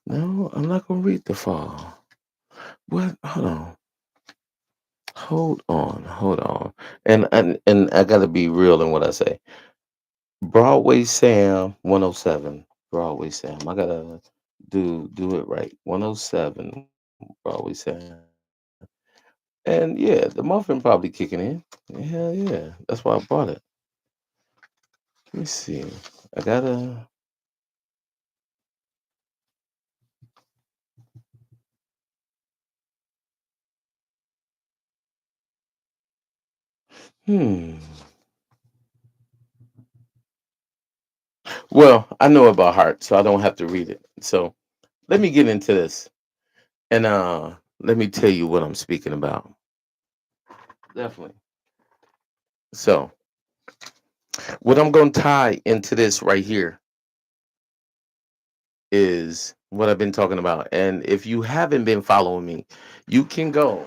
No, I'm not gonna read the fall. What? Hold on. Hold on. And I gotta be real in what I say. Broadway Sam 107. Broadway Sam. I gotta do it right. 107 Broadway Sam. And yeah, the muffin probably kicking in. Hell yeah. That's why I bought it. Let me see. I gotta hmm. Well, I know about heart, so I don't have to read it. So let me get into this. And let me tell you what I'm speaking about. Definitely. So what I'm gonna tie into this right here is what I've been talking about. And if you haven't been following me, you can go,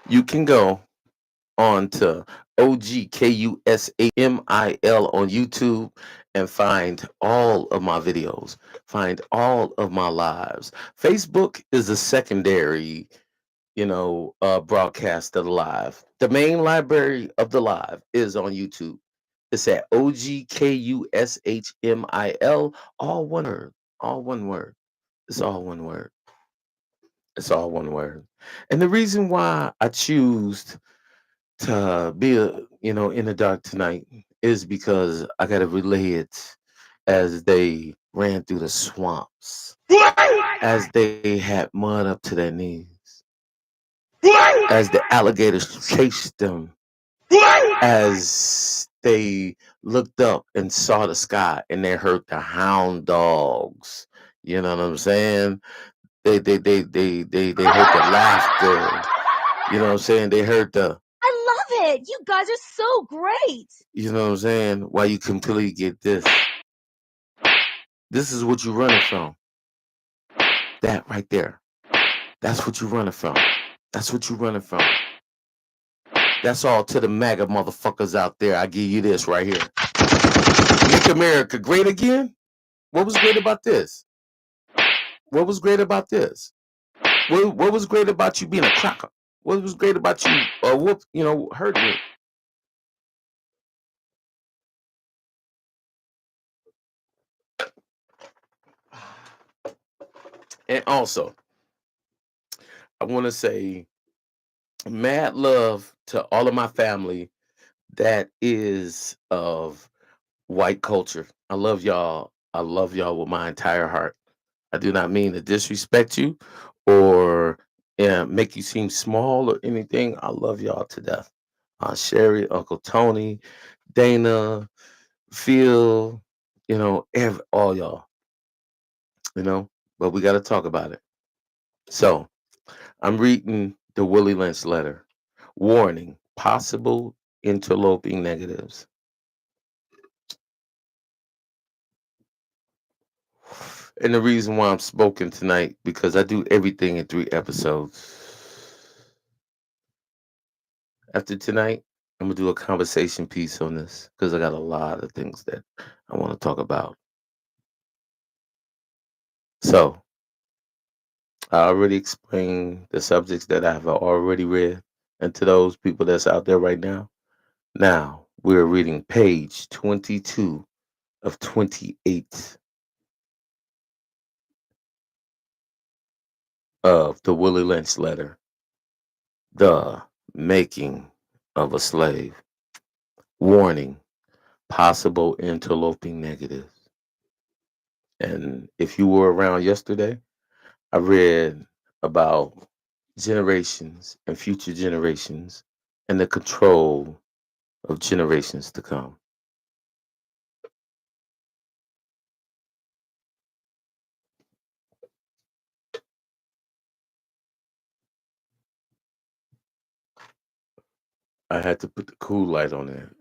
you can go on to OGKUSHMIL on YouTube and find all of my videos, find all of my lives. Facebook is a secondary, broadcast of the live. The main library of the live is on YouTube. It's at OGKUSHMIL, all one word, all one word. It's all one word. It's all one word. And the reason why I choose to be in the dark tonight is because I gotta relay it as they ran through the swamps, as they had mud up to their knees, as the alligators chased them, as they looked up and saw the sky and they heard the hound dogs. You know what I'm saying? They heard the laughter. You know what I'm saying? They heard the I love it. You guys are so great. You know what I'm saying? Why you completely get this. This is what you're running from. That right there. That's what you're running from. That's what you're running from. That's all to the MAGA motherfuckers out there. I give you this right here. Make America great again? What was great about this? What was great about this? What was great about you being a cracker? What was great about you hurting me? And also, I want to say mad love to all of my family that is of white culture. I love y'all. I love y'all with my entire heart. I do not mean to disrespect you or make you seem small or anything. I love y'all to death. Sherry, Uncle Tony, Dana, Phil, all y'all, you know, but we got to talk about it. So I'm reading the Willie Lynch letter. Warning, possible interloping negatives. And the reason why I'm spoken tonight, because I do everything in 3 episodes. After tonight, I'm gonna do a conversation piece on this because I got a lot of things that I want to talk about. So I already explained the subjects that I've already read, and to those people that's out there right now, now we're reading page 22 of 28 of the Willie Lynch letter, The Making of a Slave. Warning, possible interloping negatives. And if you were around yesterday, I read about generations and future generations and the control of generations to come. I had to put the cool light on there.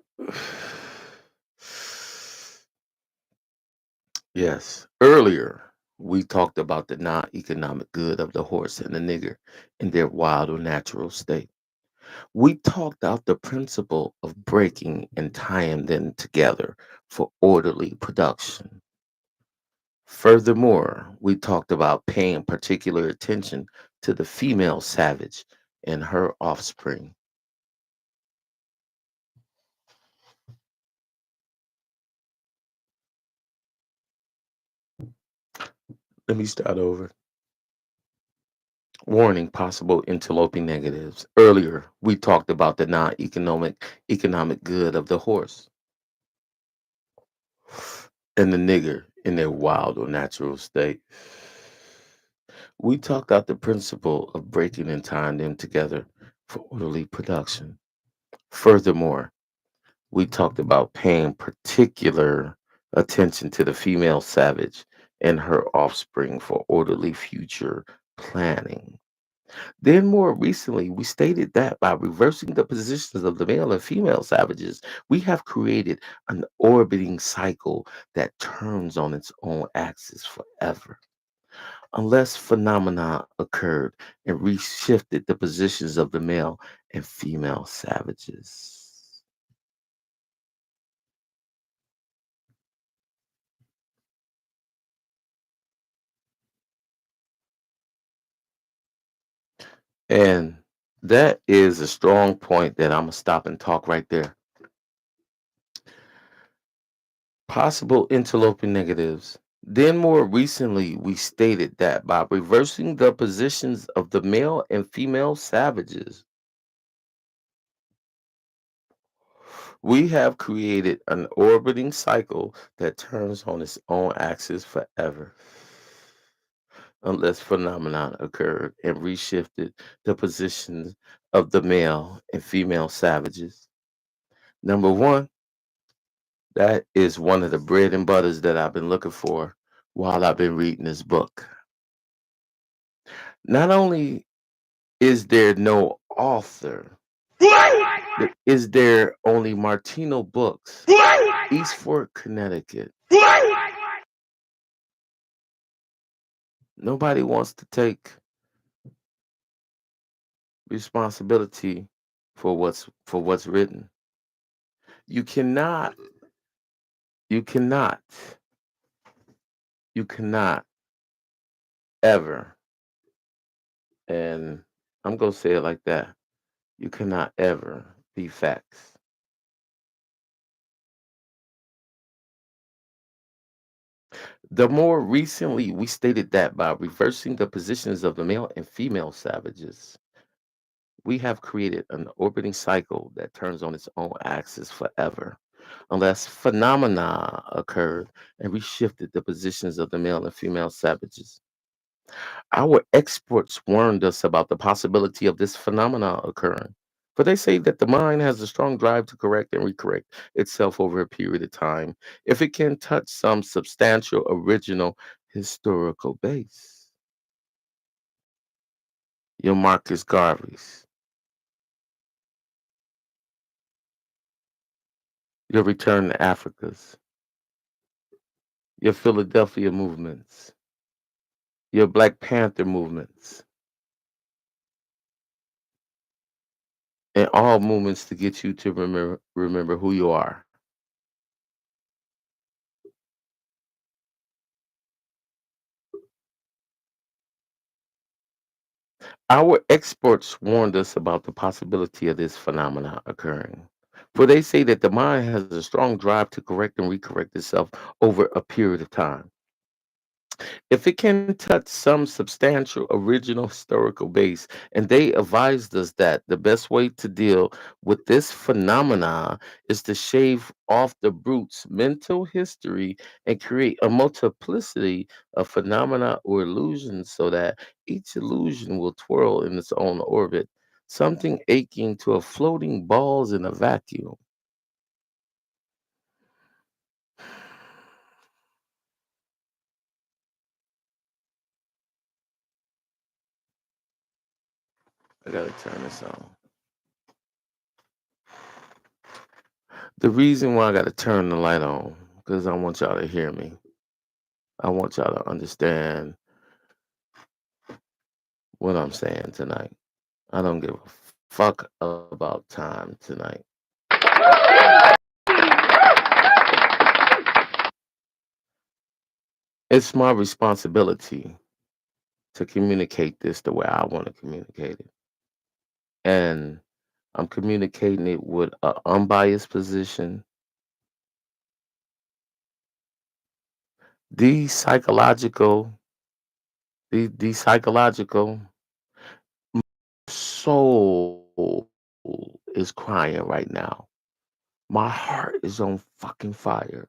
Yes. Earlier, we talked about the non economic good of the horse and the nigger in their wild or natural state. We talked out the principle of breaking and tying them together for orderly production. Furthermore, we talked about paying particular attention to the female savage and her offspring. Let me start over. Warning: possible interloping negatives. Earlier, we talked about the non-economic good of the horse and the nigger in their wild or natural state. We talked out the principle of breaking and tying them together for orderly production. Furthermore, we talked about paying particular attention to the female savage and her offspring for orderly future planning. Then, more recently, we stated that by reversing the positions of the male and female savages, we have created an orbiting cycle that turns on its own axis forever. Unless phenomena occurred and reshifted the positions of the male and female savages. And that is a strong point that I'm going to stop and talk right there. Possible interloping negatives. Then, more recently, we stated that by reversing the positions of the male and female savages, we have created an orbiting cycle that turns on its own axis forever. Unless phenomenon occurred and reshifted the positions of the male and female savages. Number one, that is one of the bread and butters that I've been looking for while I've been reading this book. Not only is there no author, is there only Martino Books, East Fort, Connecticut. Nobody wants to take responsibility for what's written. You cannot, you cannot, you cannot ever, and I'm gonna say it like that. You cannot ever be facts. The more recently, we stated that by reversing the positions of the male and female savages, we have created an orbiting cycle that turns on its own axis forever, unless phenomena occurred and reshifted the positions of the male and female savages. Our experts warned us about the possibility of this phenomena occurring. For they say that the mind has a strong drive to correct and recorrect itself over a period of time if it can touch some substantial original historical base. Your Marcus Garvey's, your Return to Africa's, your Philadelphia movements, your Black Panther movements, and all movements to get you to remember who you are. Our experts warned us about the possibility of this phenomena occurring. For they say that the mind has a strong drive to correct and recorrect itself over a period of time. If it can touch some substantial original historical base, and they advised us that the best way to deal with this phenomena is to shave off the brute's mental history and create a multiplicity of phenomena or illusions so that each illusion will twirl in its own orbit, something akin to a floating balls in a vacuum. I gotta turn this on. The reason why I gotta turn the light on, because I want y'all to hear me. I want y'all to understand what I'm saying tonight. I don't give a fuck about time tonight. It's my responsibility to communicate this the way I want to communicate it. And I'm communicating it with an unbiased position. These psychological the psychological soul is crying right now. My heart is on fucking fire.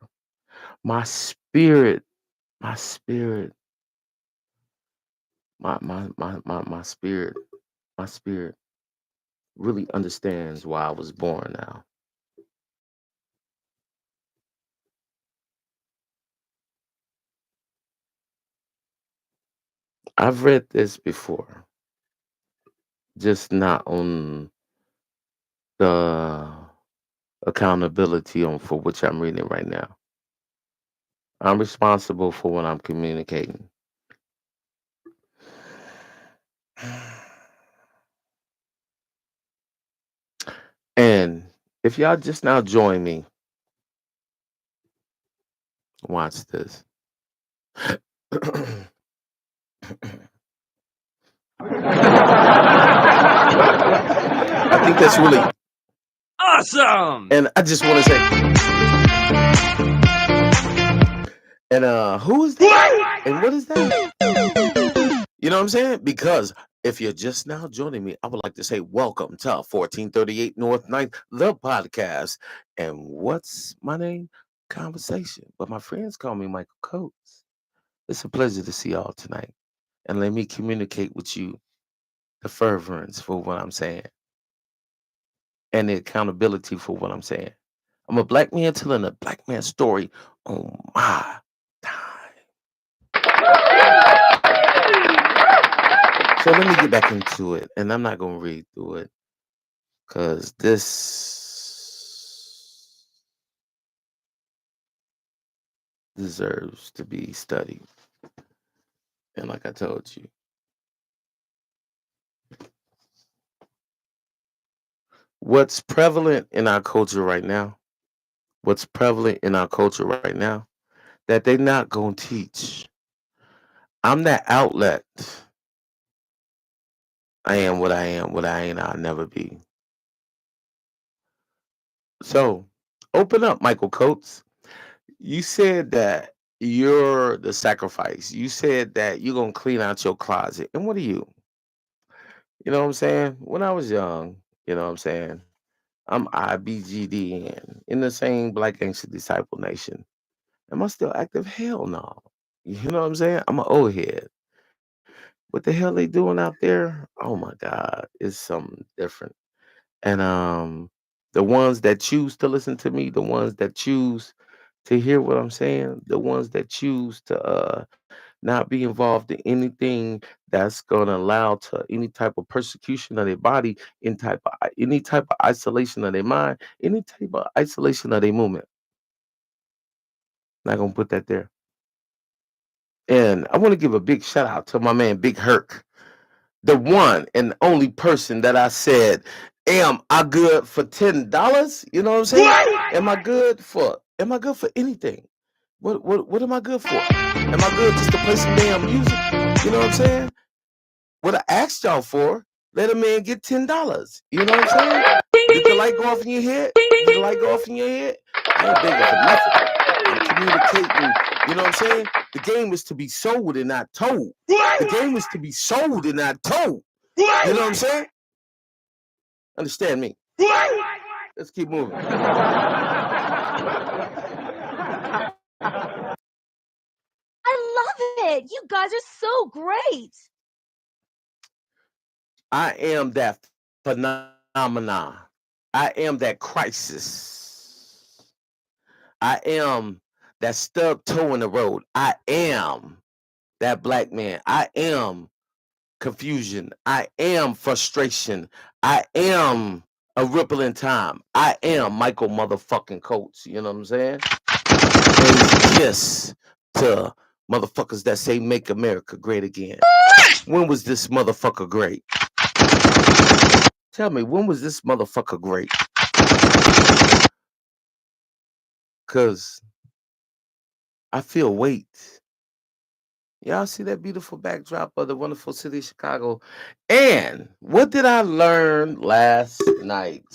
My spirit, my spirit, my spirit really understands why I was born now. I've read this before, just not on the accountability on for which I'm reading right now. I'm responsible for what I'm communicating. And if y'all just now join me, watch this. I think that's really, Awesome. and I just want to say, and who is that? And what is that? You know what I'm saying? Because if you're just now joining me, I would like to say welcome to 1438 North Ninth, the podcast. And what's my name? Conversation. But my friends call me Michael Coates. It's a pleasure to see y'all tonight. And let me communicate with you the fervence for what I'm saying and the accountability for what I'm saying. I'm a black man telling a black man story on my time. So let me get back into it. And I'm not going to read through it because this deserves to be studied. And like I told you, what's prevalent in our culture right now, that they not going to teach. I'm that outlet. I am what I am. What I ain't, I'll never be. So open up, Michael Coates. You said that you're the sacrifice. You said that you're going to clean out your closet. And what are you? You know what I'm saying? When I was young, you know what I'm saying? I'm IBGDN in the same Black Ancient Disciple Nation. Am I still active? Hell no. You know what I'm saying? I'm an old head. What the hell they doing out there? Oh my God, it's something different. And the ones that choose to listen to me, the ones that choose to hear what I'm saying, the ones that choose to not be involved in anything that's gonna allow to any type of persecution of their body, any type of isolation of their mind, any type of isolation of their movement. Not gonna put that there. And I want to give a big shout out to my man Big Herc, the one and only person that I said, am I good for $10? You know what I'm saying? Am I good for anything? What am I good for? Am I good just to play some damn music? You know what I'm saying? What I asked y'all for, let a man get $10. You know what I'm saying? Did the light go off in your head? Did the light go off in your head? I ain't begging for nothing. I'm communicating. You know what I'm saying? The game is to be sold and not told. The game is to be sold and not told. You know what I'm saying? Understand me? Let's keep moving. I love it. You guys are so great. I am that phenomena. I am that crisis. I am that stub toe in the road. I am that black man. I am confusion. I am frustration. I am a ripple in time. I am Michael motherfucking Coates. You know what I'm saying? And it's a kiss to motherfuckers that say make America great again. When was this motherfucker great? Tell me, when was this motherfucker great? Cause I feel weight. Y'all see that beautiful backdrop of the wonderful city of Chicago? And what did I learn last night?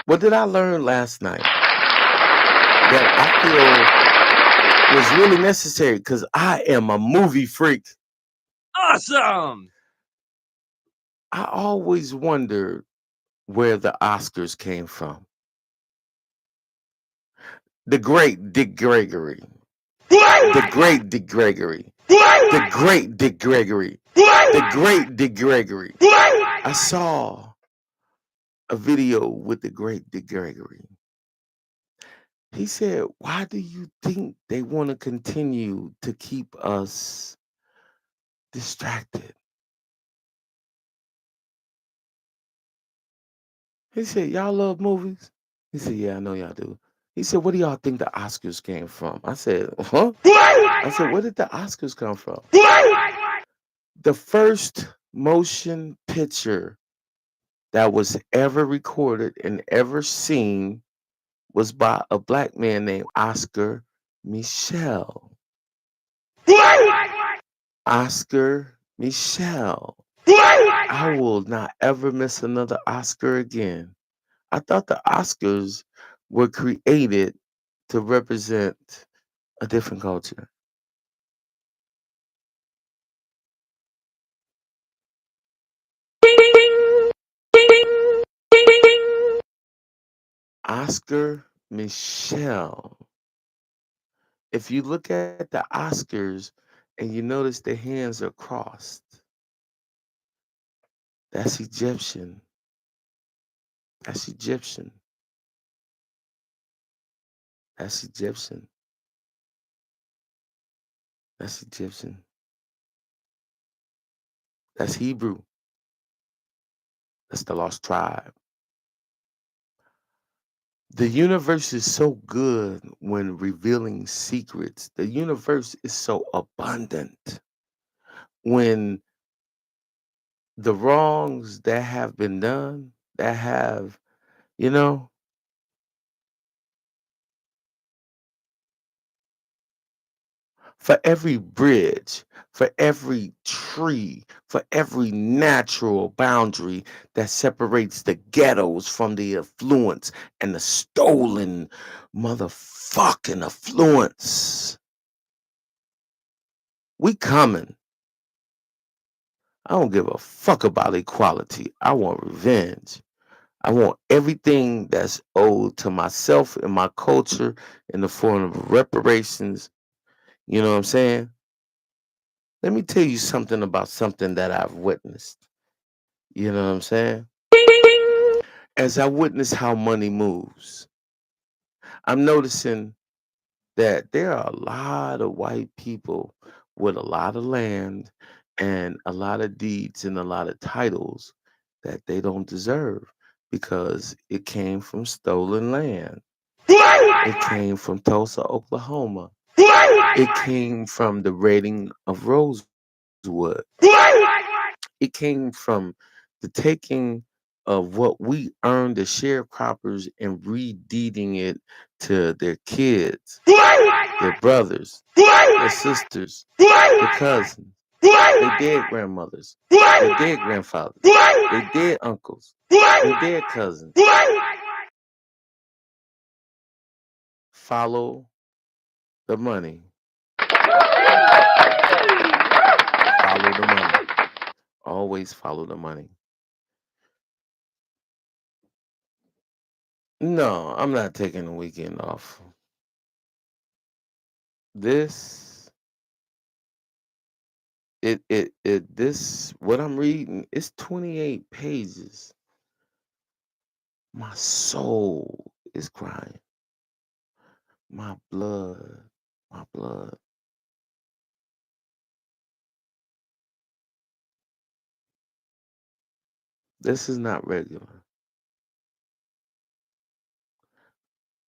What did I learn last night? That I feel was really necessary because I am a movie freak. Awesome! I always wondered where the Oscars came from. The great Dick Gregory. The great Dick Gregory. The great Dick Gregory. The great Dick Gregory. I saw a video with the great Dick Gregory. He said, why do you think they want to continue to keep us distracted? He said, y'all love movies? He said, yeah, I know y'all do. He said, what do y'all think the Oscars came from? I said, huh? I said, where did the Oscars come from? The first motion picture that was ever recorded and ever seen was by a black man named Oscar Michel. Oscar Michel. I will not ever miss another Oscar again. I thought the Oscars were created to represent a different culture. Oscar Michel. If you look at the Oscars and you notice the hands are crossed, that's Egyptian. That's Egyptian. That's Egyptian. That's Egyptian. That's Hebrew. That's the lost tribe. The universe is so good when revealing secrets. The universe is so abundant when the wrongs that have been done, that have, you know, for every bridge, for every tree, for every natural boundary that separates the ghettos from the affluence and the stolen motherfucking affluence. We coming. I don't give a fuck about equality. I want revenge. I want everything that's owed to myself and my culture in the form of reparations. You know what I'm saying? Let me tell you something about something that I've witnessed. You know what I'm saying? As I witness how money moves, I'm noticing that there are a lot of white people with a lot of land and a lot of deeds and a lot of titles that they don't deserve because it came from stolen land. It came from Tulsa, Oklahoma. It came from the raiding of Rosewood. It came from the taking of what we earned as sharecroppers and redeeding it to their kids, their brothers, their sisters, their cousins, their dead grandmothers, their dead grandfathers, their dead uncles, their dead cousins. Follow the money. Follow the money. Always follow the money. No, I'm not taking the weekend off. This, this, what I'm reading, it's 28 pages. My soul is crying. My blood, my blood. This is not regular.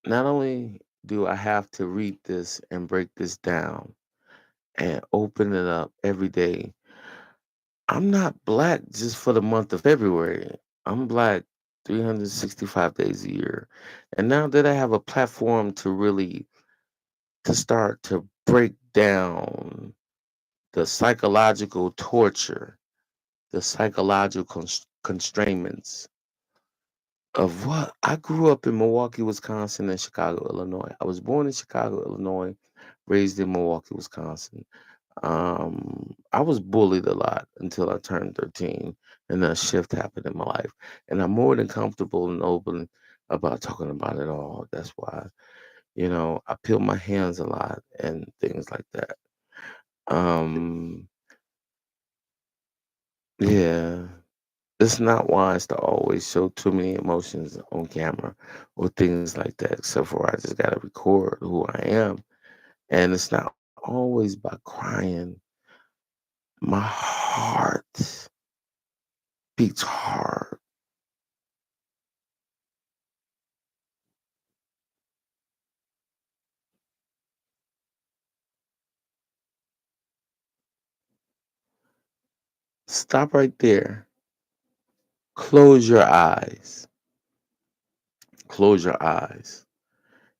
Not only do I have to read this and break this down and open it up every day, I'm not black just for the month of February. I'm black 365 days a year. And now that I have a platform to really to start to break down the psychological torture, the psychological constraints of what I grew up in Milwaukee, Wisconsin, and Chicago, Illinois. I was born in Chicago, Illinois, raised in Milwaukee, Wisconsin. I was bullied a lot until I turned 13, and then a shift happened in my life. And I'm more than comfortable and open about talking about it all. That's why, I peel my hands a lot and things like that. Um, yeah, it's not wise to always show too many emotions on camera or things like that, except for I just got to record who I am. And it's not always by crying. My heart beats hard. Stop right there. Close your eyes. Close your eyes.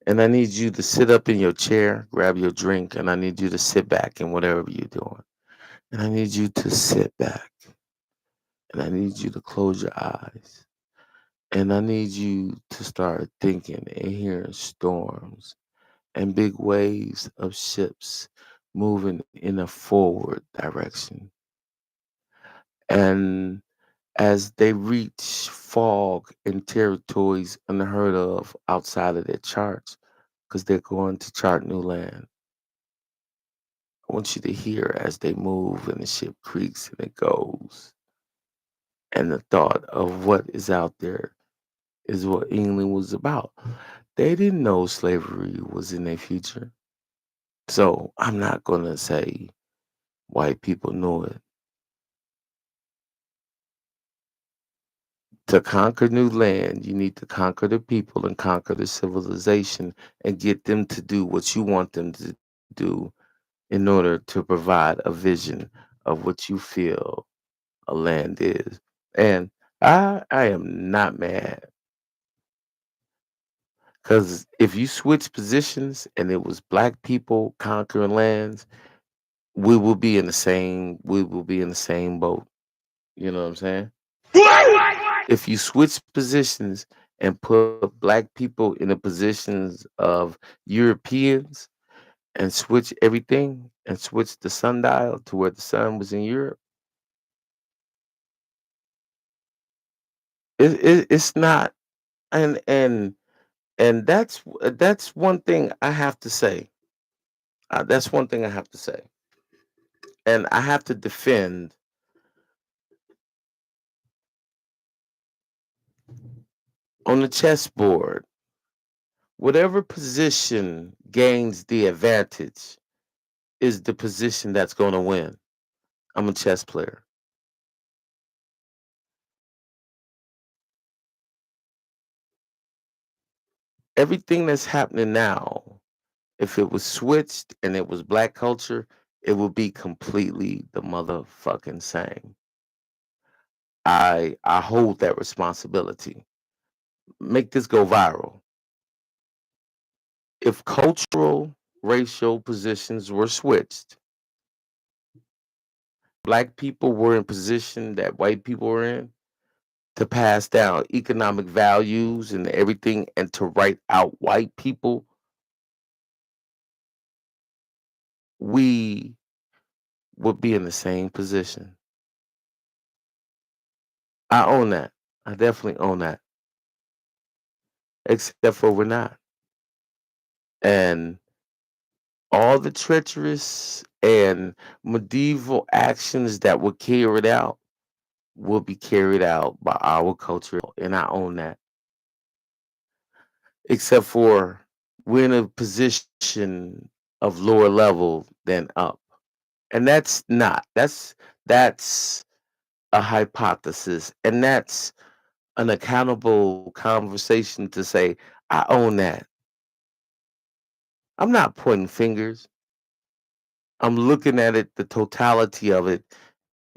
And I need you to sit up in your chair, grab your drink, and I need you to sit back in whatever you're doing. And I need you to sit back. And I need you to close your eyes. And I need you to start thinking and hearing storms and big waves of ships moving in a forward direction. And as they reach fog and territories unheard of outside of their charts, because they're going to chart new land. I want you to hear as they move and the ship creaks and it goes. And the thought of what is out there is what England was about. They didn't know slavery was in their future. So I'm not going to say white people knew it. To conquer new land, you need to conquer the people and conquer the civilization and get them to do what you want them to do in order to provide a vision of what you feel a land is. And I am not mad because if you switch positions and it was black people conquering lands, we will be in the same boat. You know what I'm saying? What? If you switch positions and put black people in the positions of Europeans and switch everything and switch the sundial to where the sun was in Europe, it's not. And that's one thing I have to say. That's one thing I have to say, and I have to defend on the chessboard. Whatever position gains the advantage is the position that's going to win. I'm a chess player. Everything that's happening now, if it was switched and it was black culture, it would be completely the motherfucking same. I hold that responsibility. Make this go viral. If cultural racial positions were switched, black people were in position that white people were in to pass down economic values and everything and to write out white people, we would be in the same position. I own that. I definitely own that. Except for we're not. And all the treacherous and medieval actions that were carried out will be carried out by our culture, and I own that. Except for we're in a position of lower level than up. And that's a hypothesis. And that's an accountable conversation to say, I own that. I'm not pointing fingers. I'm looking at it, the totality of it,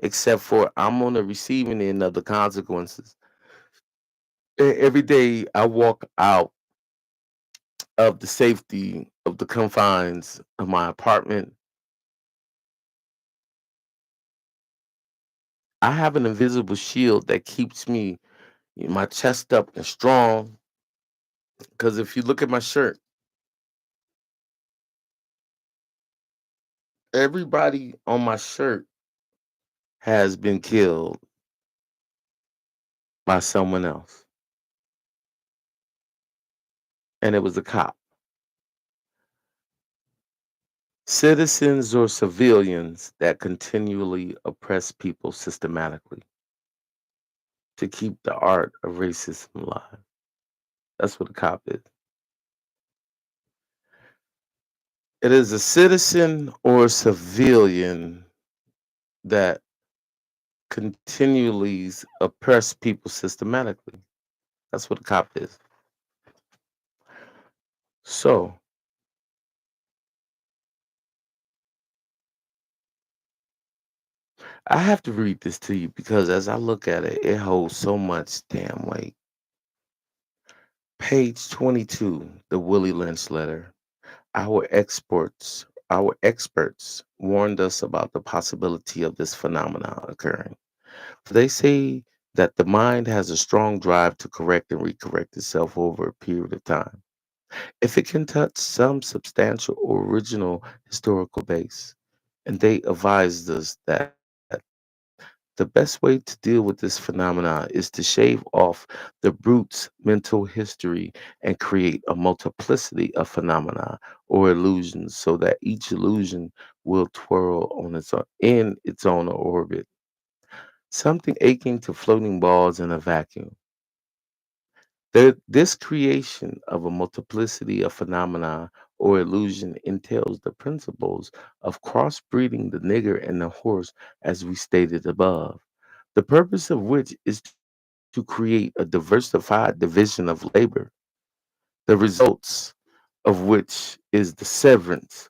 except for I'm on the receiving end of the consequences. Every day I walk out of the safety of the confines of my apartment, I have an invisible shield that keeps me, my chest up and strong. Because if you look at my shirt, Everybody on my shirt has been killed by someone else, and it was a cop. Citizens or civilians that continually oppress people systematically to keep the art of racism alive. That's what a cop is. It is a citizen or civilian that continually oppress people systematically. That's what a cop is. So I have to read this to you because as I look at it, it holds so much damn weight. Page 22, the Willie Lynch letter. Our experts warned us about the possibility of this phenomenon occurring. For they say that the mind has a strong drive to correct and recorrect itself over a period of time. If it can touch some substantial or original historical base, and they advised us that the best way to deal with this phenomenon is to shave off the brute's mental history and create a multiplicity of phenomena or illusions so that each illusion will twirl on in its own orbit, something akin to floating balls in a vacuum. This creation of a multiplicity of phenomena or illusion entails the principles of crossbreeding the nigger and the horse, as we stated above, the purpose of which is to create a diversified division of labor, the results of which is the severance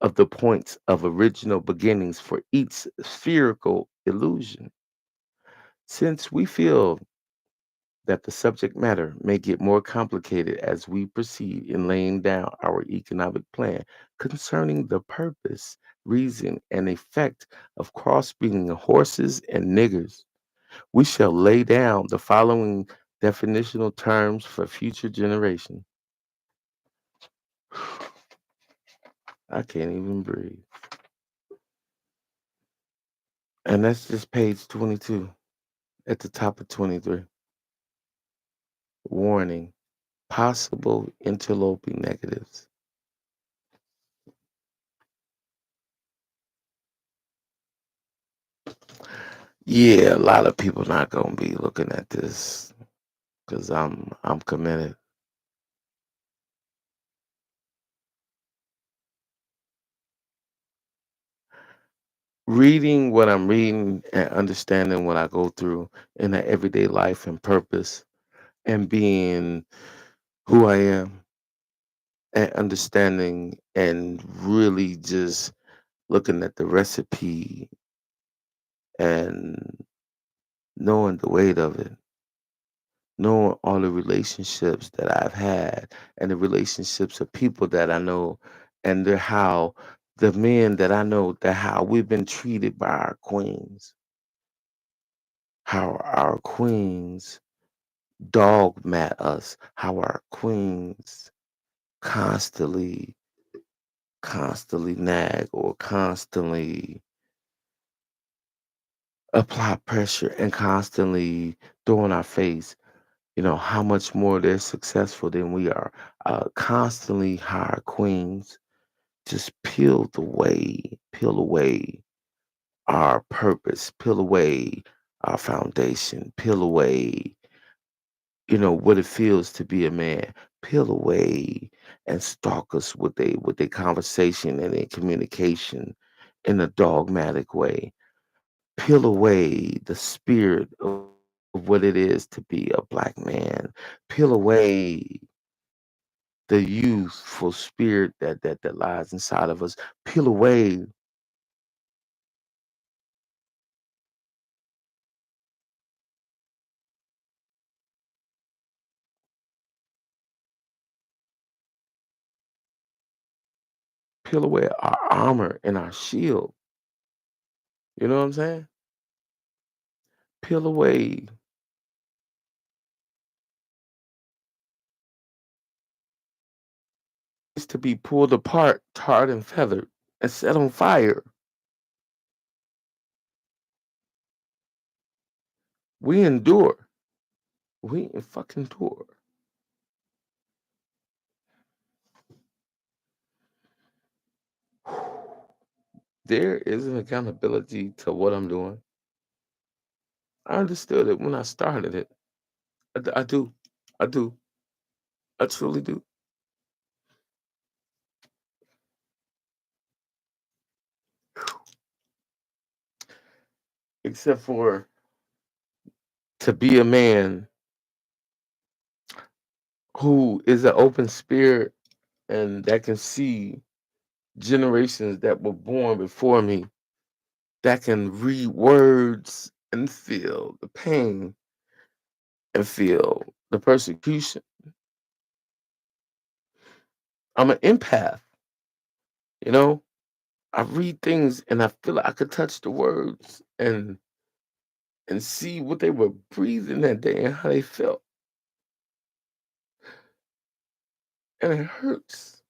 of the points of original beginnings for each spherical illusion. Since we feel that the subject matter may get more complicated as we proceed in laying down our economic plan concerning the purpose, reason, and effect of crossbreeding horses and niggers. We shall lay down the following definitional terms for future generations. I can't even breathe. And that's just page 22 at the top of 23. Warning, possible interloping negatives. Yeah, a lot of people not gonna be looking at this because I'm committed. Reading what I'm reading and understanding what I go through in the everyday life and purpose and being who I am and understanding and really just looking at the recipe and knowing the weight of it, knowing all the relationships that I've had and the relationships of people that I know and how the men that I know that how we've been treated by our queens, how our queens dogmat us, how our queens constantly, constantly nag or constantly apply pressure and constantly throw in our face, how much more they're successful than we are. Constantly hire queens, just peel away our purpose, peel away our foundation, peel away, what it feels to be a man, peel away and stalk us with their conversation and their communication in a dogmatic way. Peel away the spirit of what it is to be a black man. Peel away the youthful spirit that lies inside of us. Peel away our armor and our shield. You know what I'm saying? Peel away it's to be pulled apart, tarred and feathered. and set on fire. We endure. We fucking endure. There is an accountability to what I'm doing. I understood it when I started it. I do. I do. I truly do. Except for to be a man who is an open spirit and that can see generations that were born before me, that can read words and feel the pain and feel the persecution. I'm an empath, you know? I read things and I feel like I could touch the words and see what they were breathing that day and how they felt. And it hurts.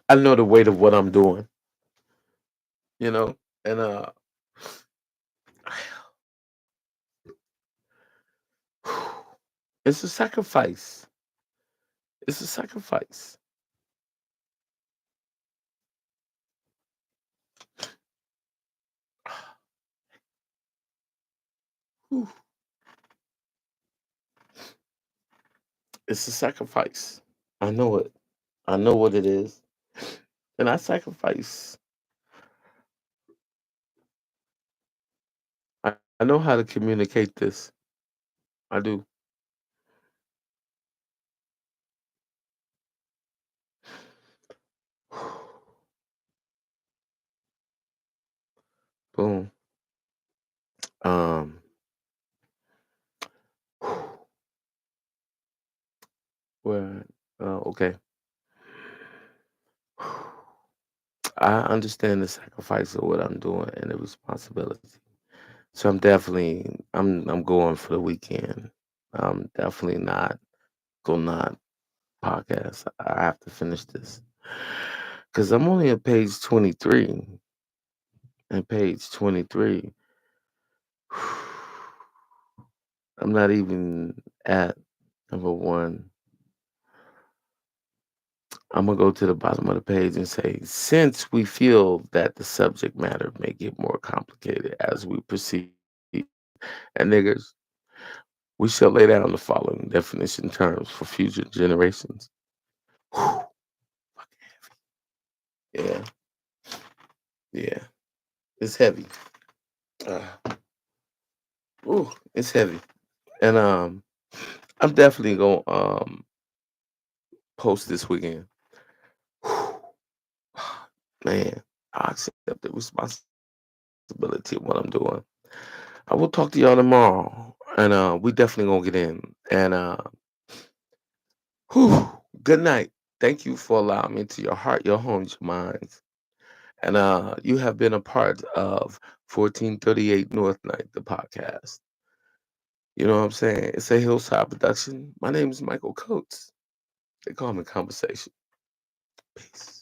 I know the weight of what I'm doing, you know? And it's a sacrifice. It's a sacrifice. Whew. It's a sacrifice. I know it. I know what it is. And I sacrifice. I know how to communicate this. I do. Boom. Um, where, okay. I understand the sacrifice of what I'm doing and the responsibility. So I'm going for the weekend. I'm definitely not gonna not podcast. I have to finish this because I'm only at page 23. And page 23, I'm not even at number one. I'm gonna go to the bottom of the page and say, since we feel that the subject matter may get more complicated as we proceed, and niggers, we shall lay down the following definition terms for future generations. Whew, yeah, yeah, it's heavy. Uh, it's heavy, and I'm definitely gonna post this weekend. Whew, man, I accept the responsibility of what I'm doing. I will talk to y'all tomorrow, and we definitely gonna get in. And whew, good night. Thank you for allowing me into your heart, your homes, your minds. And you have been a part of 1438 North Night, the podcast. You know what I'm saying? It's a hillside production. My name is Michael Coates. They call me Conversation. Peace.